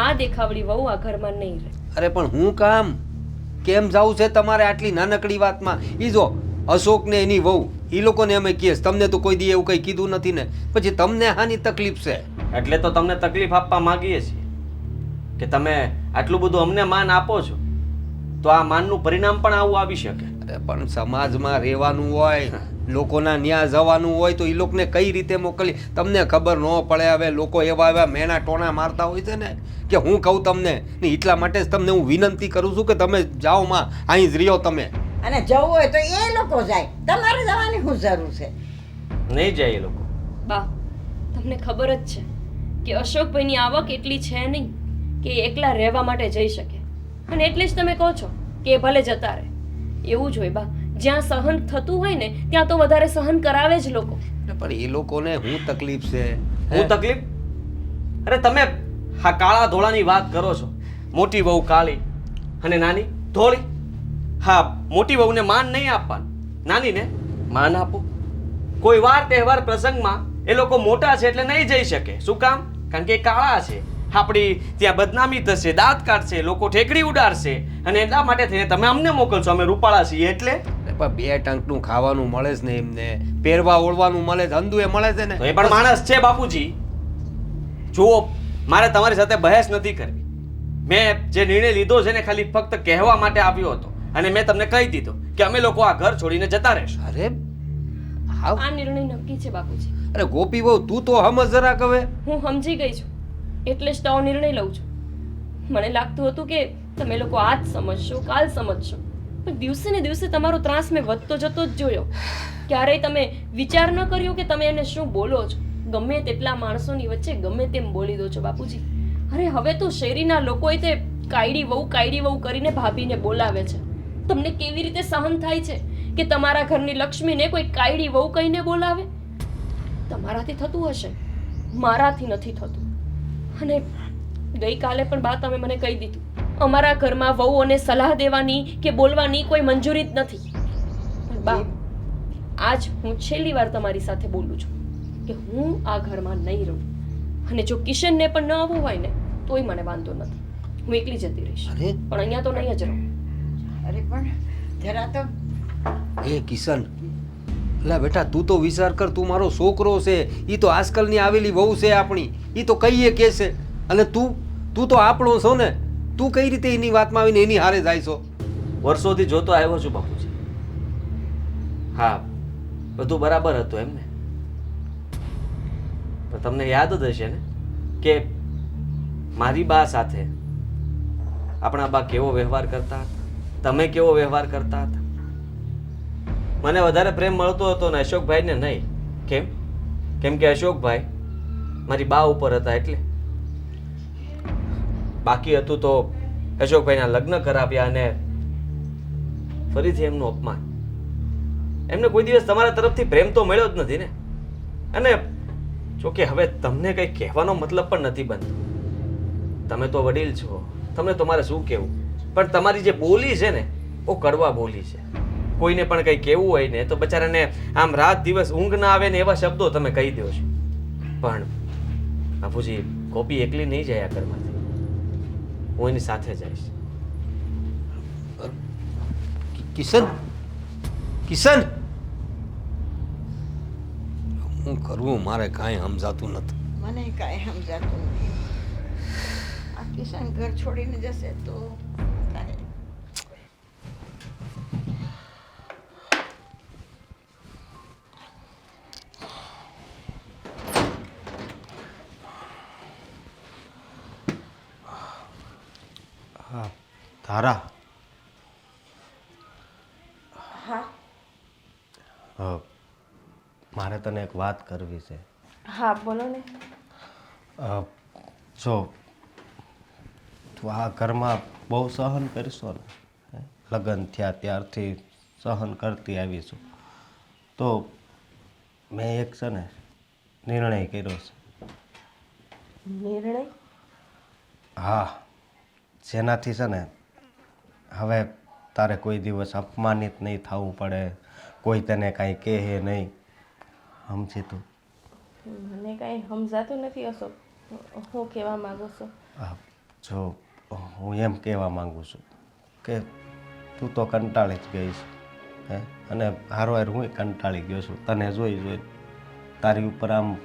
આ દેખાવડી વહુ આ ઘરમાં નહીં રહે.
અરે પણ હું કામ કેમ જાવું છે તમારે આટલી નાનકડી વાતમાં? ઈ જો અશોક ને એની વહુ એ લોકોને અમે કહીએ, તમને તો કોઈ દી એવું કંઈ કીધું નથી ને, પછી તમને હાની તકલીફ છે?
એટલે તો તમને તકલીફ આપવા માંગીએ છીએ કે તમે આટલું બધું અમને માન આપો છો તો આ માનનું પરિણામ પણ આવું આવી શકે.
અરે પણ સમાજમાં રહેવાનું હોય, લોકોના ન્યા જવાનું હોય તો એ લોકોને કઈ રીતે મોકલી? તમને ખબર ન પડે? હવે લોકો એવા એવા મેના ટોણા મારતા હોય છે ને કે હું કહું તમને ને, એટલા માટે જ તમને હું વિનંતી કરું છું કે તમે જાઓ માં, અહીં જ રહ્યો તમે.
અને જવું હોય તો એ લોકો જાય, તમારે જવાની શું જરૂર છે?
નહીં જાય એ લોકો.
બા, તમને ખબર જ છે કે અશોકભાઈની આવક એટલી છે નહીં કે એ એકલા રહેવા માટે જઈ શકે, અને એટલે જ તમે કહો છો કે એ ભલે જતા રહે. એવું જ હોય બા, જ્યાં સહન થતું હોય ને ત્યાં તો વધારે સહન કરાવે જ લોકો.
પણ એ લોકોને હું તકલીફ છે?
હું તકલીફ? અરે તમે હા કાળા ધોળાની વાત કરો છો. મોટી વહુ કાળી અને નાની ધોળી. હા, મોટી વહુને માન નહીં આપવાનું, નાનીને માન આપો. કોઈ વાર તહેવાર પ્રસંગમાં એ લોકો મોટા છે એટલે નહીં જઈ શકે. શું કામ? કારણ કે એ કાળા છે. આપણી ત્યાં બદનામી થશે, દાંત કાઢશે, લોકો ઠેકડી ઉડાડશે, અને એટલા માટે થઈને તમે અમને મોકલશો. અમે રૂપાળા છીએ એટલે.
પણ બે ટંકનું ખાવાનું મળે છે ને, એમને પહેરવા ઓળવાનું મળે છે, હંધુએ મળે છે ને.
તો એ પણ માણસ છે બાપુજી. જુઓ, મારે તમારી સાથે બહેસ નથી કરવી. મેં જે નિર્ણય લીધો છે ને ખાલી ફક્ત કહેવા માટે આવ્યો હતો, અને મેં તમને કહી દીધું કે અમે લોકો આ ઘર છોડીને જતા રહેશું.
અરે હાવ,
આ નિર્ણય નક્કી છે બાપુજી.
અરે ગોપી બહુ તું તો સમજ જરાક હવે.
હું સમજી ગઈ છું, એટલે જ તો આવો નિર્ણય લઉં છું. મને લાગતું હતું કે તમે લોકો આજ સમજશો, કાલ સમજશો, પણ દિવસે ને દિવસે તમારો ત્રાસ મેં વધતો જતો જ જોયો. ક્યારેય તમે વિચાર ન કર્યો કે તમે એને શું બોલો છો? ગમે તેટલા માણસોની વચ્ચે ગમે તેમ બોલી દો છો બાપુજી. અરે હવે તો શેરીના લોકોએ તે કાયડી વહુ કરીને ભાભીને બોલાવે છે. તમને કેવી રીતે સહન થાય છે કે તમારા ઘરની લક્ષ્મીને કોઈ કાયડી વહુ કહીને બોલાવે? તમારાથી થતું હશે, મારાથી નથી થતું. અને ગઈકાલે પણ બા તમે મને કહી દીધું, અમારા ઘરમાં વહુઓને સલાહ દેવાની કે બોલવાની કોઈ મંજૂરી જ નથી. પણ બા, આજ હું છેલ્લી વાર તમારી સાથે બોલું છું કે હું આ ઘરમાં નહીં રહું. અને જો કિશનને પણ ન આવવું હોય ને તોય મને વાંધો નથી, હું એકલી જતી રહીશ.
અરે
પણ અહીંયા તો નહીં જ રહું.
અરે પણ જરા તો
એ કિશન, લા બેટા તું તો વિચાર કર, તું મારો છોકરો છે, ઈ તો આજકાલની આવેલી વહુ છે આપણી, ઈ તો કહીએ કે છે, અને તું તો આપણો છો ને, તું કઈ રીતે એની વાતમાં આવીને એની હારે જાય છો?
વર્ષોથી જોતો આવ્યો છું બાપુજી. હા, બધું બરાબર હતું એમ ને? પણ તમને યાદ જ હશે ને કે મારી બા સાથે આપણા બા કેવો વ્યવહાર કરતા હતા, તમે કેવો વ્યવહાર કરતા હતા. મને વધારે પ્રેમ મળતો હતો ને અશોકભાઈને નહીં. કેમ? કેમ કે અશોકભાઈ મારી બા ઉપર હતા એટલે. બાકી હતું તો અશોકભાઈના લગ્ન કરાવ્યા અને ફરીથી એમનું અપમાન. એમને કોઈ દિવસ તમારા તરફથી પ્રેમ તો મળ્યો જ નથી ને. અને જોકે હવે તમને કંઈ કહેવાનો મતલબ પણ નથી બનતો. તમે તો વડીલ છો, તમને તો મારે શું કહેવું, પણ તમારી જે બોલી છે ને બહુ કડવા બોલી છે. કોઈને પણ કંઈ કહેવું હોય ને તો બચારાને આમ રાત દિવસ ઊંઘ ના આવે ને એવા શબ્દો તમે કહી દો છો. પણ બાપુજી, ગોપી એકલી નહીં જાય આ ઘરમાંથી, હું એની સાથે જઈશ.
કિશન, કિશન, હું કરવું મારે કાંઈ સમજાતું નથી.
મને કાંઈ સમજાતું નથી. આ કિશન ઘર છોડીને જશે તો કાંઈ.
હા તારા,
હા
મારે તને એક વાત કરવી છે.
હા બોલો ને.
જો તું આ ઘરમાં બહુ સહન કરશો ને, લગ્ન થયા ત્યારથી સહન કરતી આવી છું, તો મેં એક છે ને નિર્ણય કર્યો છે.
નિર્ણય?
હા, જેનાથી છે ને હવે તારે કોઈ દિવસ અપમાનિત નહીં થવું પડે, કોઈ તને કાંઈ કહે નહીં. સમજી તું?
મને કાંઈ સમજાતું નથી અશોક, હું કહેવા માંગુ છું.
જો હું એમ કહેવા માંગુ છું કે તું તો કંટાળી જ ગઈ છે, હે, અને હારવાર હું કંટાળી ગયો છું. તને જોઈ જોઈ તારી ઉપર આમ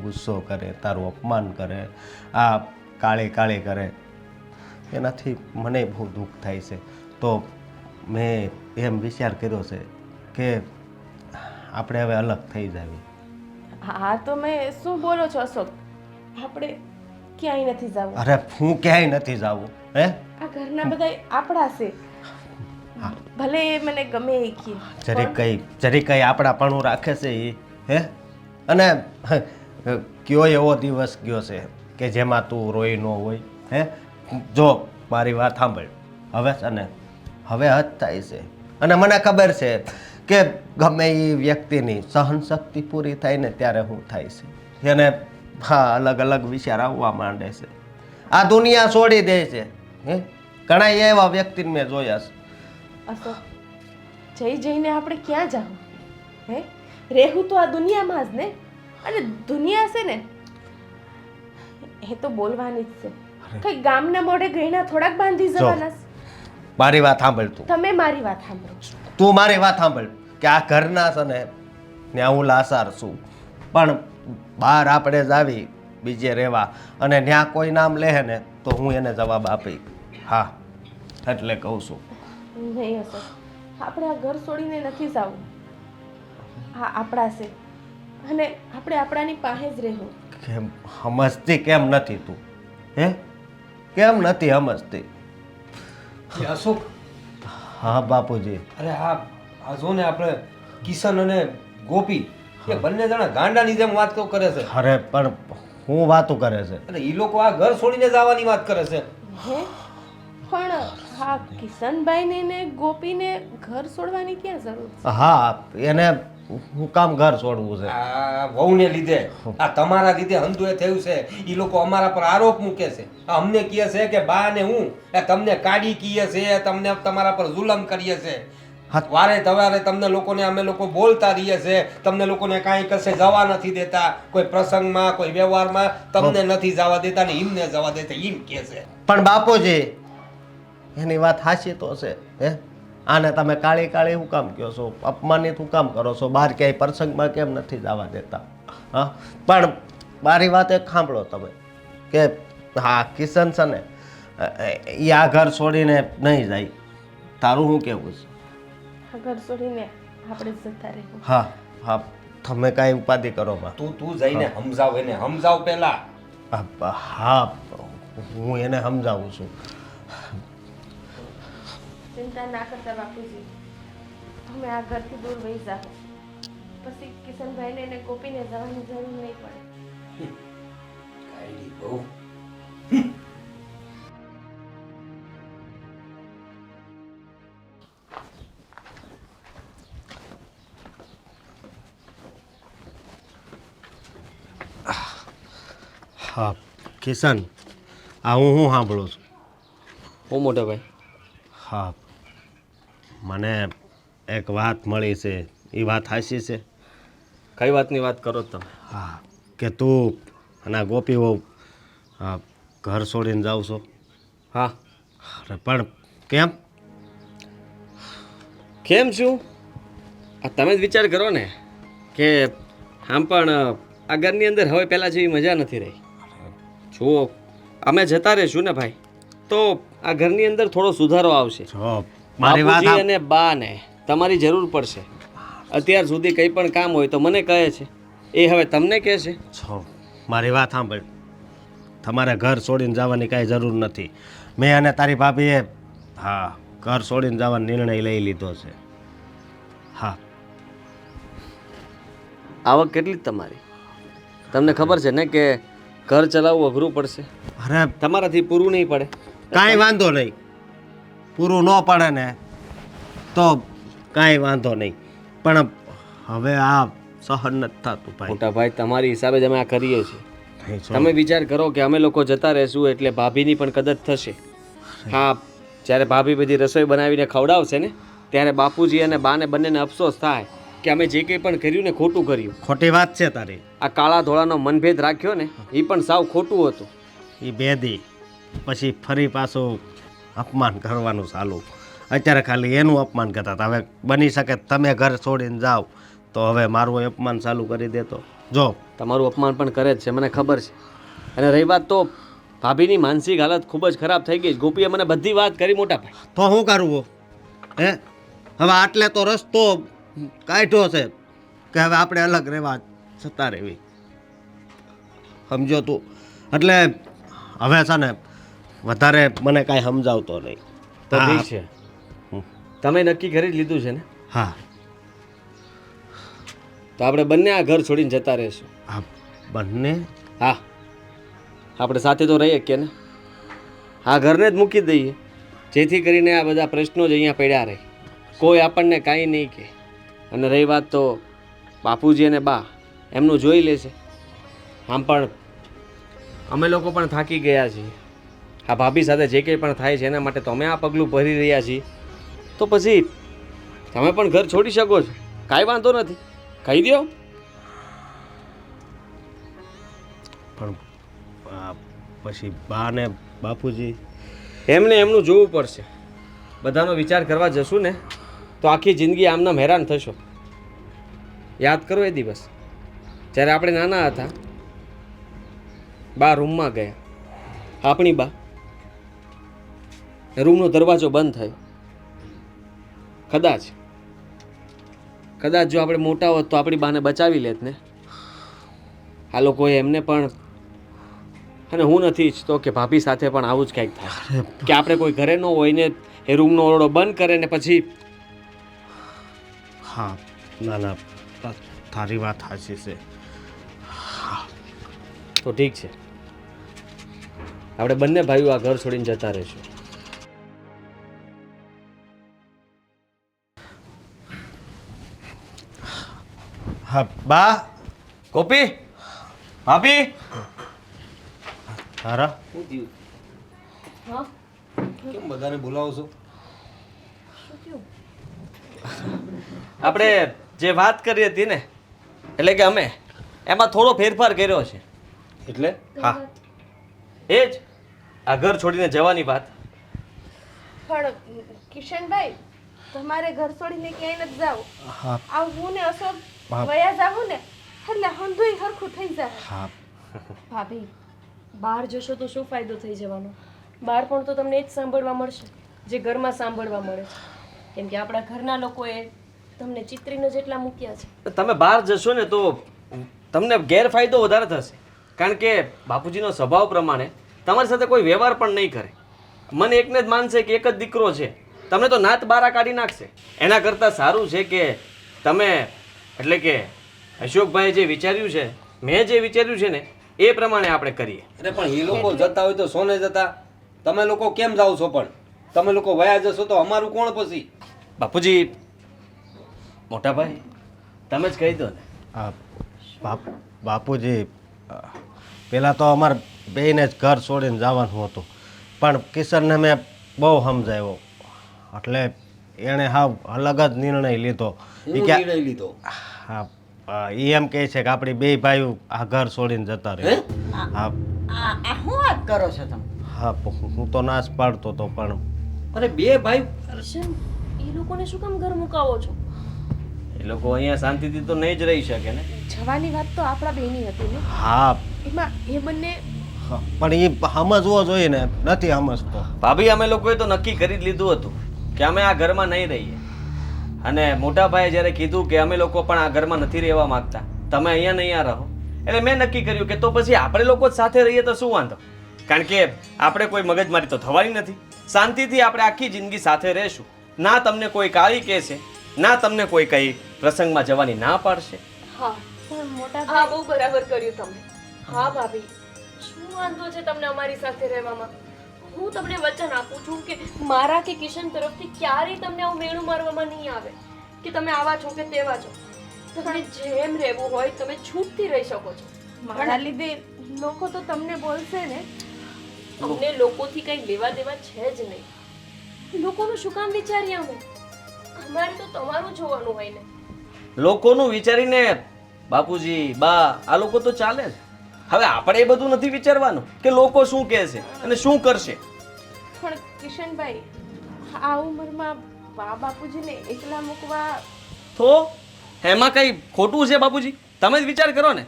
ગુસ્સો કરે, તારું અપમાન કરે, આ કાળી કાળી કરે, એનાથી મને બહુ દુઃખ થાય છે. તો મેં એમ વિચાર કર્યો છે કે આપણે હવે અલગ થઈ જાવી.
હા તો મેં શું બોલો છો અશોક, આપણે ક્યાંય નથી જવું.
અરે હું ક્યાંય નથી જાવું, હે?
આ ઘરના બધા આપણા છે, ભલે એ મને ગમે એ કહે.
જરી કઈ આપણાપણું રાખે છે એ, હે? અને કયો એવો દિવસ ગયો છે કે જેમાં તું રોઈ ન હોય, હે? જો મારી વાત સાંભળ, હવે છે ને હવે હદ થાય છે, અને મને ખબર છે કે ગમે એ વ્યક્તિની સહનશક્તિ પૂરી થાય ને ત્યારે શું થાય છે, એને હા અલગ અલગ વિચાર આવવા માંડે છે, આ દુનિયા છોડી દે છે. હે, ઘણા એવા વ્યક્તિને મેં જોયા છે.
અશોક, જઈ જઈને આપણે ક્યાં જાવું? હે, રહેવું તો આ દુનિયામાં જ ને, અને દુનિયા છે ને એ તો બોલવાની જ છે. કઈ ગામના મોઢે ગયના થોડાક બાંધી જવાના છે.
મારી વાત સાંભળ તું.
તમે મારી વાત સાંભળો.
તું મારી વાત સાંભળ કે આ ઘરના છે ને ત્યાં હું લાસાર છું, પણ બહાર આપણે જ આવી બીજે રહેવા અને ત્યાં કોઈ નામ લે ને તો હું એને જવાબ આપી. હા, એટલે કહું છું.
નહીં અશોક, આપણે આ ઘર છોડીને નથી જવું. આ આપણા છે અને આપણે આપણાની પાસે જ રહેવું.
કેમ સમજતી કેમ નથી તું? હે, કેમ નથી સમજતી?
અશોક,
હા બાપુજી.
અરે હા, આ જો ને આપણે કિશન અને ગોપી એ બંને જણા ગાંડાની જેમ વાત કરે છે.
અરે પણ હું વાતો કરે છે.
અને એ લોકો આ ઘર છોડીને જવાની વાત કરે છે.
હે, પણ હા કિશનભાઈને ને ગોપીને ઘર છોડવાની ક્યાં જરૂર છે?
હા એને હું કામ ઘર છોડવું છે?
આ વહુને લીધે, આ તમારા લીધે હંધુએ થયું છે. ઈ લોકો અમારા પર આરોપ મૂકે છે. આ અમને કહે છે કે બા ને હું એ તમને કાઢી કીએ છે, તમને તમારા પર જુલમ કરીએ છે.
હા.
વારે તવારે તમને લોકોને અમે લોકો બોલતા રહીએ છે. તમને લોકોને કાંઈ કશે જવા નથી દેતા, કોઈ પ્રસંગમાં કોઈ વ્યવહારમાં તમને નથી જવા દેતા ને એમને જવા દેતા, એમ કહે છે.
પણ બાપુજી એની વાત હાચી તો છે. હે આને તમે કાળી કાળી શું કામ કહો છો? અપમાનિત શું કામ કરો છો? બહાર ક્યાંય પ્રસંગમાં કેમ નથી જવા દેતા? હા પણ મારી વાત એક સાંભળો તમે કે હા કિશન છે ને એ આ ઘર છોડીને નહીં જાય. તારું શું કહેવું છે?
આ ઘર છોડીને આપણે જતા રહીએ.
હા હા તમે કાંઈ ઉપાધિ કરો બા.
તું જઈને સમજાવ, એને સમજાવ પેલા.
હા હું એને સમજાવું છું.
ચિંતા ના કરતા બાપુજી, તમે આ ઘરથી દૂર વહી જાઓ, પછી કિશનભાઈને અને ગોપીને જવાની જરૂર નહીં પડે.
કાયડી બહુ.
હા કિશન આ હું સાંભળું છું.
હું મોટા ભાઈ.
હા મને એક વાત મળી છે. એ વાત સાચી છે?
કઈ વાતની વાત કરો તમે?
હા કે તું અને ગોપીઓ ઘર છોડીને જાવ છો?
હા.
અરે પણ કેમ?
કેમ છું? આ તમે જ વિચાર કરો ને કે આમ પણ આ ઘરની અંદર હવે પહેલાં જેવી મજા નથી રહી. જુઓ અમે જતા રહીશું ને ભાઈ તો આ ઘરની અંદર થોડો સુધારો આવશે.
જો મારી વાત
બાપુજી અને બા ને તમારી જરૂર પડશે. અત્યાર સુધી કંઈ પણ કામ હોય તો મને કહે છે, એ હવે તમને કહે છે.
છો મારી વાત સાંભળ. તમારે ઘર છોડીને જવાની કાંઈ જરૂર નથી. મેં અને તારી ભાભીએ હા ઘર છોડીને જવાનો નિર્ણય લઈ લીધો છે. હા
આવક કેટલી જ તમારી? તમને ખબર છે ને કે ઘર ચલાવવું અઘરું પડશે.
અરે
તમારાથી પૂરું નહીં પડે.
કાંઈ વાંધો નહીં. પૂરું ન પડે ને તો કાંઈ વાંધો નહીં. પણ હવે આ સહન નથી થતું ભાઈ.
મોટા ભાઈ તમારી હિસાબે જ અમે આ કરીએ છીએ.
નહીં છો.
તમે વિચાર કરો કે અમે લોકો જતા રહેશું એટલે ભાભીની પણ કદર થશે. હા જ્યારે ભાભી બધી રસોઈ બનાવીને ખવડાવશે ને ત્યારે બાપુજી અને બાને બંનેને અફસોસ થાય કે અમે જે કંઈ પણ કર્યું ને ખોટું કર્યું.
ખોટી વાત છે તારી.
આ કાળા ધોળાનો મનભેદ રાખ્યો ને એ પણ સાવ ખોટું હતું.
એ બેદી પછી ફરી પાછું અપમાન કરવાનું ચાલુ. અત્યારે ખાલી એનું અપમાન કરતા હતા. હવે બની શકે તમે ઘર છોડીને જાઓ તો હવે મારું અપમાન ચાલુ કરી દેતો. જો
તમારું અપમાન પણ કરે જ છે મને ખબર છે. અને રહી વાત તો ભાભીની માનસિક હાલત ખૂબ જ ખરાબ થઈ ગઈ. ગોપીએ મને બધી વાત કરી મોટા ભાઈ.
તો શું કરવું? હે હવે આટલે તો રસ્તો કાઢ્યો છે કે હવે આપણે અલગ રહેવા જતા રહેવી. સમજો તું? એટલે હવે છે ને વધારે મને કાંઈ સમજાવતો નહીં.
તો ઠીક છે, તમે નક્કી કરી જ લીધું છે ને?
હા
તો આપણે બંને આ ઘર છોડીને જતા રહીશું.
હા બંને.
હા આપણે સાથે તો રહીએ કે ને. આ ઘરને જ મૂકી દઈએ જેથી કરીને આ બધા પ્રશ્નો જ અહીંયા પડ્યા રહે. કોઈ આપણને કાંઈ નહીં કહે. અને રહી વાત તો બાપુજી અને બા એમનું જોઈ લેશે. આમ પણ અમે લોકો પણ થાકી ગયા છીએ. આ ભાભી સાથે જે કંઈ પણ થાય છે એના માટે તો અમે આ પગલું ભરી રહ્યા છીએ. તો પછી તમે પણ ઘર છોડી શકો છો, કાંઈ વાંધો નથી. કહી દો.
પણ પછી બા ને બાપુજી
એમને એમનું જોવું પડશે. બધાનો વિચાર કરવા જશું ને તો આખી જિંદગી આમનામ હેરાન થશો. યાદ કરો એ દિવસ જ્યારે આપણે નાના હતા. બા રૂમમાં ગયા, આપણી બા રૂમનો દરવાજો બંધ થયો. કદાચ જો આપણે મોટા હોત તો આપણી બાને બચાવી લેત ને. આ લોકોએ એમને પણ, અને હું નથી ઈચ્છતો કે ભાભી સાથે પણ આવું જ કંઈક થાય કે આપણે કોઈ ઘરે ન હોય ને એ રૂમનો ઓરડો બંધ કરે ને પછી.
હા ના ના તારી વાત સાચી છે.
તો ઠીક છે, આપણે બંને ભાઈઓ આ ઘર છોડીને જતા રહીશું.
હા બા
ગોપી ભાભી
હારા
શું થયું
હા
કેમ બધાને બોલાવો છો
શું થયું?
આપણે જે વાત કરી હતી ને એટલે કે અમે એમાં થોડો ફેરફાર કર્યો છે.
એટલે
હા એ જ આ ઘર છોડીને જવાની વાત.
પણ કિશનભાઈ તમારે ઘર છોડીને ક્યાંય નથી જાવ.
હા
આ હું ને અશોક
હા.
વયા જાવું ને એટલે હંધુય હરખું થઈ જાય.
હા
ભાભી બહાર જશો તો શું ફાયદો થઈ જવાનો? બહાર પણ તો તમને એ જ સાંભળવા મળશે જે ઘરમાં સાંભળવા મળે છે. કેમ કે આપણા ઘરના લોકોએ તમને ચિત્રીને જેટલા મૂક્યા છે.
તમે બહાર જશો ને તો તમને ગેરફાયદો વધારે થશે. કારણ કે બાપુજીનો સ્વભાવ પ્રમાણે તમારી સાથે કોઈ વ્યવહાર પણ નહીં કરે. મને એકને જ માનશે કે એક જ દીકરો છે, તમને તો નાત બારા કાઢી નાખશે. એના કરતાં સારું છે કે તમે એટલે કે અશોકભાઈ જે વિચાર્યું છે, મેં જે વિચાર્યું છે ને એ પ્રમાણે આપણે કરીએ.
અરે પણ એ લોકો જતા હોય તો સોને જતા, તમે લોકો કેમ જાઓ છો? પણ તમે લોકો વયા જશો તો અમારું કોણ પછી?
બાપુજી મોટા ભાઈ તમે જ કહી દો ને.
આ બાપુજી પહેલાં તો અમારે બેયને જ ઘર છોડીને જવાનું હતું, પણ કિશનને મેં બહુ સમજાવ્યો એટલે એણે હાવ અલગ જ નિર્ણય લીધો.
હું
ઈ કે
નિર્ણય લીધો?
હા એ એમ કહે છે કે આપણી બે ભાઈઓ આ ઘર છોડીને જતા રહે. હા
આ શું વાત કરો છો તમે?
હા હું તો નાશ પાડતો હતો પણ
અરે બે ભાઈ
કિશન એ લોકોને શું કામ ઘર મુકાવો છો?
એ લોકો અહીંયા શાંતિથી તો નહીં જ રહી શકે ને.
જવાની વાત તો આપણા બેની હતી ને.
હા
એમાં એ બંને
પણ એ સમજવો જોઈએ ને, નથી સમજતો.
ભાભી અમે લોકોએ તો નક્કી કરી જ લીધું હતું કે અમે આ ઘરમાં નહીં રહીએ. અને મોટા ભાઈએ જ્યારે કીધું કે અમે લોકો પણ આ ઘરમાં નથી રહેવા માંગતા, તમે અહીંયા ને અહીંયા રહો, એટલે મેં નક્કી કર્યું કે તો પછી આપણે લોકો જ સાથે રહીએ તો શું વાંધો. કારણ કે આપણે કોઈ મગજમારી તો થવાની નથી. શાંતિથી આપણે આખી જિંદગી સાથે રહેશું. ના તમને કોઈ કાળી કહેશે, ના તમને કોઈ કઈ પ્રસંગમાં જવાની ના પાડશે.
હા
પણ મોટા
હા બહુ બરાબર કર્યું તમે. હા ભાભી શું વાંધો છે તમને અમારી સાથે રહેવામાં? હું તમને વચન આપું છું કે મારા કે કિશન તરફથી ક્યારેય તમને આવું મેણું મારવામાં નહીં આવે કે તમે આવા છો કે તેવા છો. તમને જેમ રહેવું હોય તમે છૂટથી રહી શકો છો.
મારા લીધે લોકો તો તમને બોલશે ને.
અમને લોકોથી કંઈ લેવા દેવા છે જ નહીં. લોકોનું શું કામ વિચારીએ અમે? અમારે તો તમારું જોવાનું હોય ને.
લોકોનું વિચારીને બાપુજી બા આ લોકો તો ચાલે જ. હવે આપણે એ બધું નથી વિચારવાનું કે લોકો શું કહેશે અને શું કરશે.
પણ કિશનભાઈ આ ઉંમરમાં બા બાપુજીને એકલા મૂકવા
તો એમાં કંઈ ખોટું છે બાપુજી? તમે જ વિચાર કરો ને.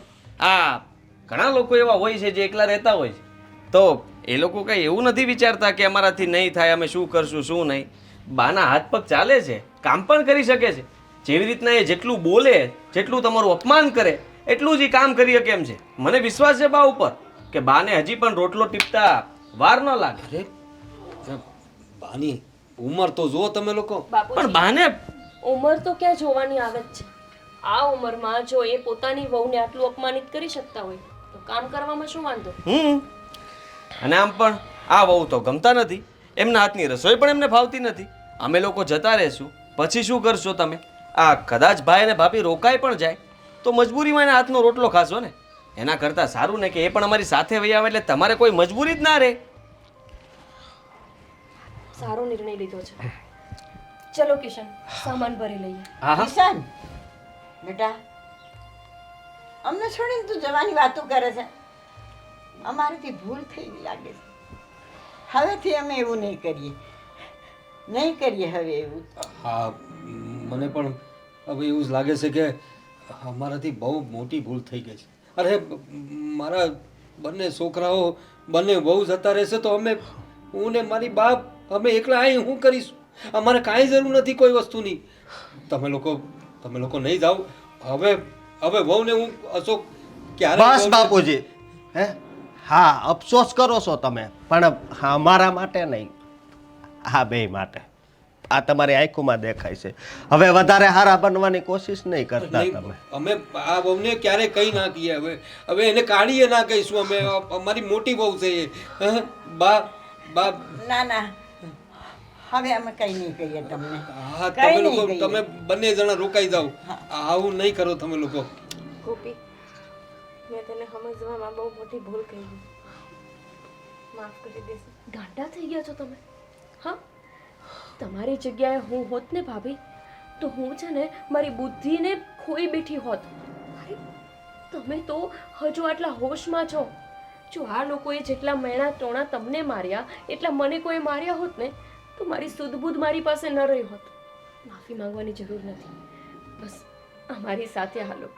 આ ઘણા લોકો એવા હોય છે જે એકલા રહેતા હોય છે, તો એ લોકો કંઈ એવું નથી વિચારતા કે અમારાથી નહીં થાય, અમે શું કરશું શું નહીં. બાના હાથ પગ ચાલે છે, કામ પણ કરી શકે છે. જેવી રીતના એ જેટલું બોલે, જેટલું તમારું અપમાન કરે એટલું જ એ કામ કરી શકે એમ છે. મને વિશ્વાસ છે બા ઉપર કે બાને હજી પણ રોટલો ટીપતા વાર ન લાગે.
અરે બાની ઉંમર તો જુઓ તમે લોકો.
પણ
બાપુજી
બાને
ઉંમર તો ક્યાં જોવાની આવે જ છે. આ ઉંમરમાં જો એ પોતાની વહુને આટલું અપમાનિત કરી શકતા હોય તો કામ કરવામાં શું વાંધો?
અને આમ પણ આ વહુ તો ગમતા નથી, એમના હાથની રસોઈ પણ એમને ભાવતી નથી. અમે લોકો જતા રહેશું પછી શું કરશો તમે? આ કદાચ ભાઈ અને ભાભી રોકાઈ પણ જાય તો મજબૂરીમાં એના હાથનો રોટલો ખાશો ને. એના કરતાં સારું ને કે એ પણ અમારી સાથે વહી આવે એટલે તમારે કોઈ મજબૂરી જ ના રહે.
સારો નિર્ણય લીધો છે. ચલો કિશન સામાન ભરી લઈએ.
હા હા
કિશન બેટા, અમને છોડીને તું જવાની વાતો કરે છે. અમારાથી ભૂલ થઈ ગઈ લાગે છે. હવેથી અમે એવું નહીં કરીએ હવે એવું.
હા મને પણ હવે એવું જ લાગે છે કે અમારાથી બહુ મોટી ભૂલ થઈ ગઈ છે. અરે મારા બંને છોકરાઓ બંને બહુ જતા રહેશે તો અમે હું ને મારી બાપ અમે એકલા અહીં શું કરીશું? અમારે કાંઈ જરૂર નથી કોઈ વસ્તુની. તમે લોકો નહીં જાઓ. હવે વહુને હું અશોક ક્યારે
બસ બાપુજી. હે હા અફસોસ કરો છો તમે, પણ હા મારા માટે નહીં, આ બે માટે. આ તમારી આંખોમાં દેખાય છે. હવે વધારે હારા બનવાની કોશિશ નહીં કરતા
નહીં,
તમે.
અમે આ વહુને ક્યારે કઈ ના કહીએ. હવે એને કાઢીએ ના કહીશું અમે. અમારી મોટી વહુ છે એ. બા
ના ના, હવે અમે કઈ નહીં કહીએ તમને
હા
કઈ
તમે
નહીં
લોકો
કહીએ.
તમે બંને જણા રોકાઈ જાઓ આવું નહીં કરો તમે લોકો
ગોપી મેં તને સમજવામાં બહુ મોટી ભૂલ કરી માફ કરી દેશે
ગાંડા થઈ ગયા છો તમે હા તમારી જગ્યાએ હું હોત ને ભાભી તો હું છે ને મારી બુદ્ધિને ખોઈ બેઠી હોત. અરે તમે તો હજુ આટલા હોશમાં છો. જો આ લોકોએ જેટલા મેણા ટોણા તમને માર્યા એટલા મને કોઈ માર્યા હોત ને તો મારી સુધબુધ મારી પાસે ન રહી હોત. માફી માંગવાની જરૂર નથી. બસ અમારી સાથે હાલો.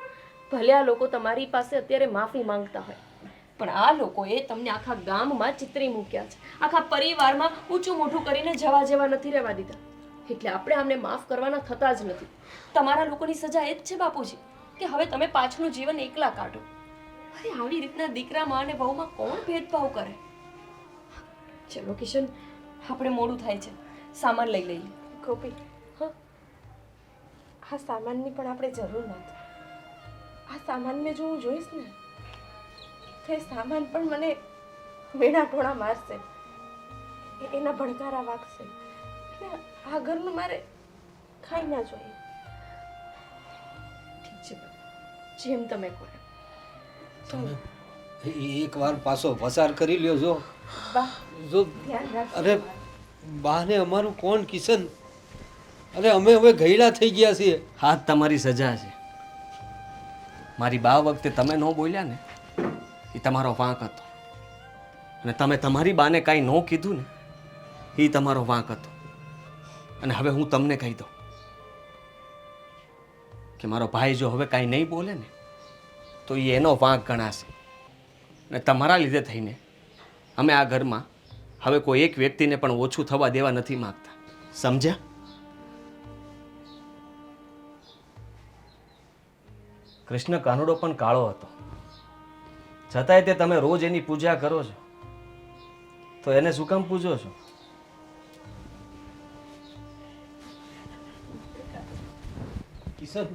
ભલે આ લોકો તમારી પાસે અત્યારે માફી માંગતા હોય પણ આ લોકોએ તમને આખા ગામમાં ચિતરી મૂક્યા છે. આખા પરિવારમાં ઊંચું મોઢું કરીને જવા જેવા નથી રહેવા દીધા. એટલે આપણે આમને માફ કરવાના થતા જ નથી. તમારા લોકોની સજા એ જ છે બાપુજી કે હવે તમે પાછળનું જીવન એકલા કાઢો. અરે આવી રીતના દીકરામાં અને વહુમાં કોણ ભેદભાવ કરે? ચલો કિશન આપણે મોડું થાય છે, સામાન લઈ લઈએ.
ગોપી
હા
આ સામાનની પણ આપણે જરૂર નથી. આ સામાનને જો હું જોઈશ ને તો એ સામાન પણ મને વેણા ટોણા મારશે, એના ભણકારા વાગશે. એટલે આ ઘરનું મારે ખાઈ ના જોઈએ.
ઠીક છે જેમ તમે કહો.
ચાલો
એક વાર પાછો પસાર કરી લ્યો જો
બા
જો
ધ્યાન રાખજો.
અરે બાને અમારું કોણ કિશન અરે અમે હવે ગયડા થઈ ગયા છીએ
હા તમારી સજા છે. મારી બા વખતે તમે ન બોલ્યા ને એ તમારો વાંક હતો અને તમે તમારી બાને કાંઈ ન કીધું ને એ તમારો વાંક હતો. અને હવે હું તમને કહી દઉં કે મારો ભાઈ જો હવે કાંઈ નહીં બોલે ને તો એ એનો વાંક ગણાશે. અને તમારા લીધે થઈને અમે આ ઘરમાં હવે કોઈ એક વ્યક્તિને પણ ઓછું થવા દેવા નથી માગતા. સમજ્યા? કૃષ્ણ કાનુડો પણ કાળો હતો છતાંય તે તમે રોજ એની પૂજા કરો છો તો એને શું કામ પૂજો છો?
કિશન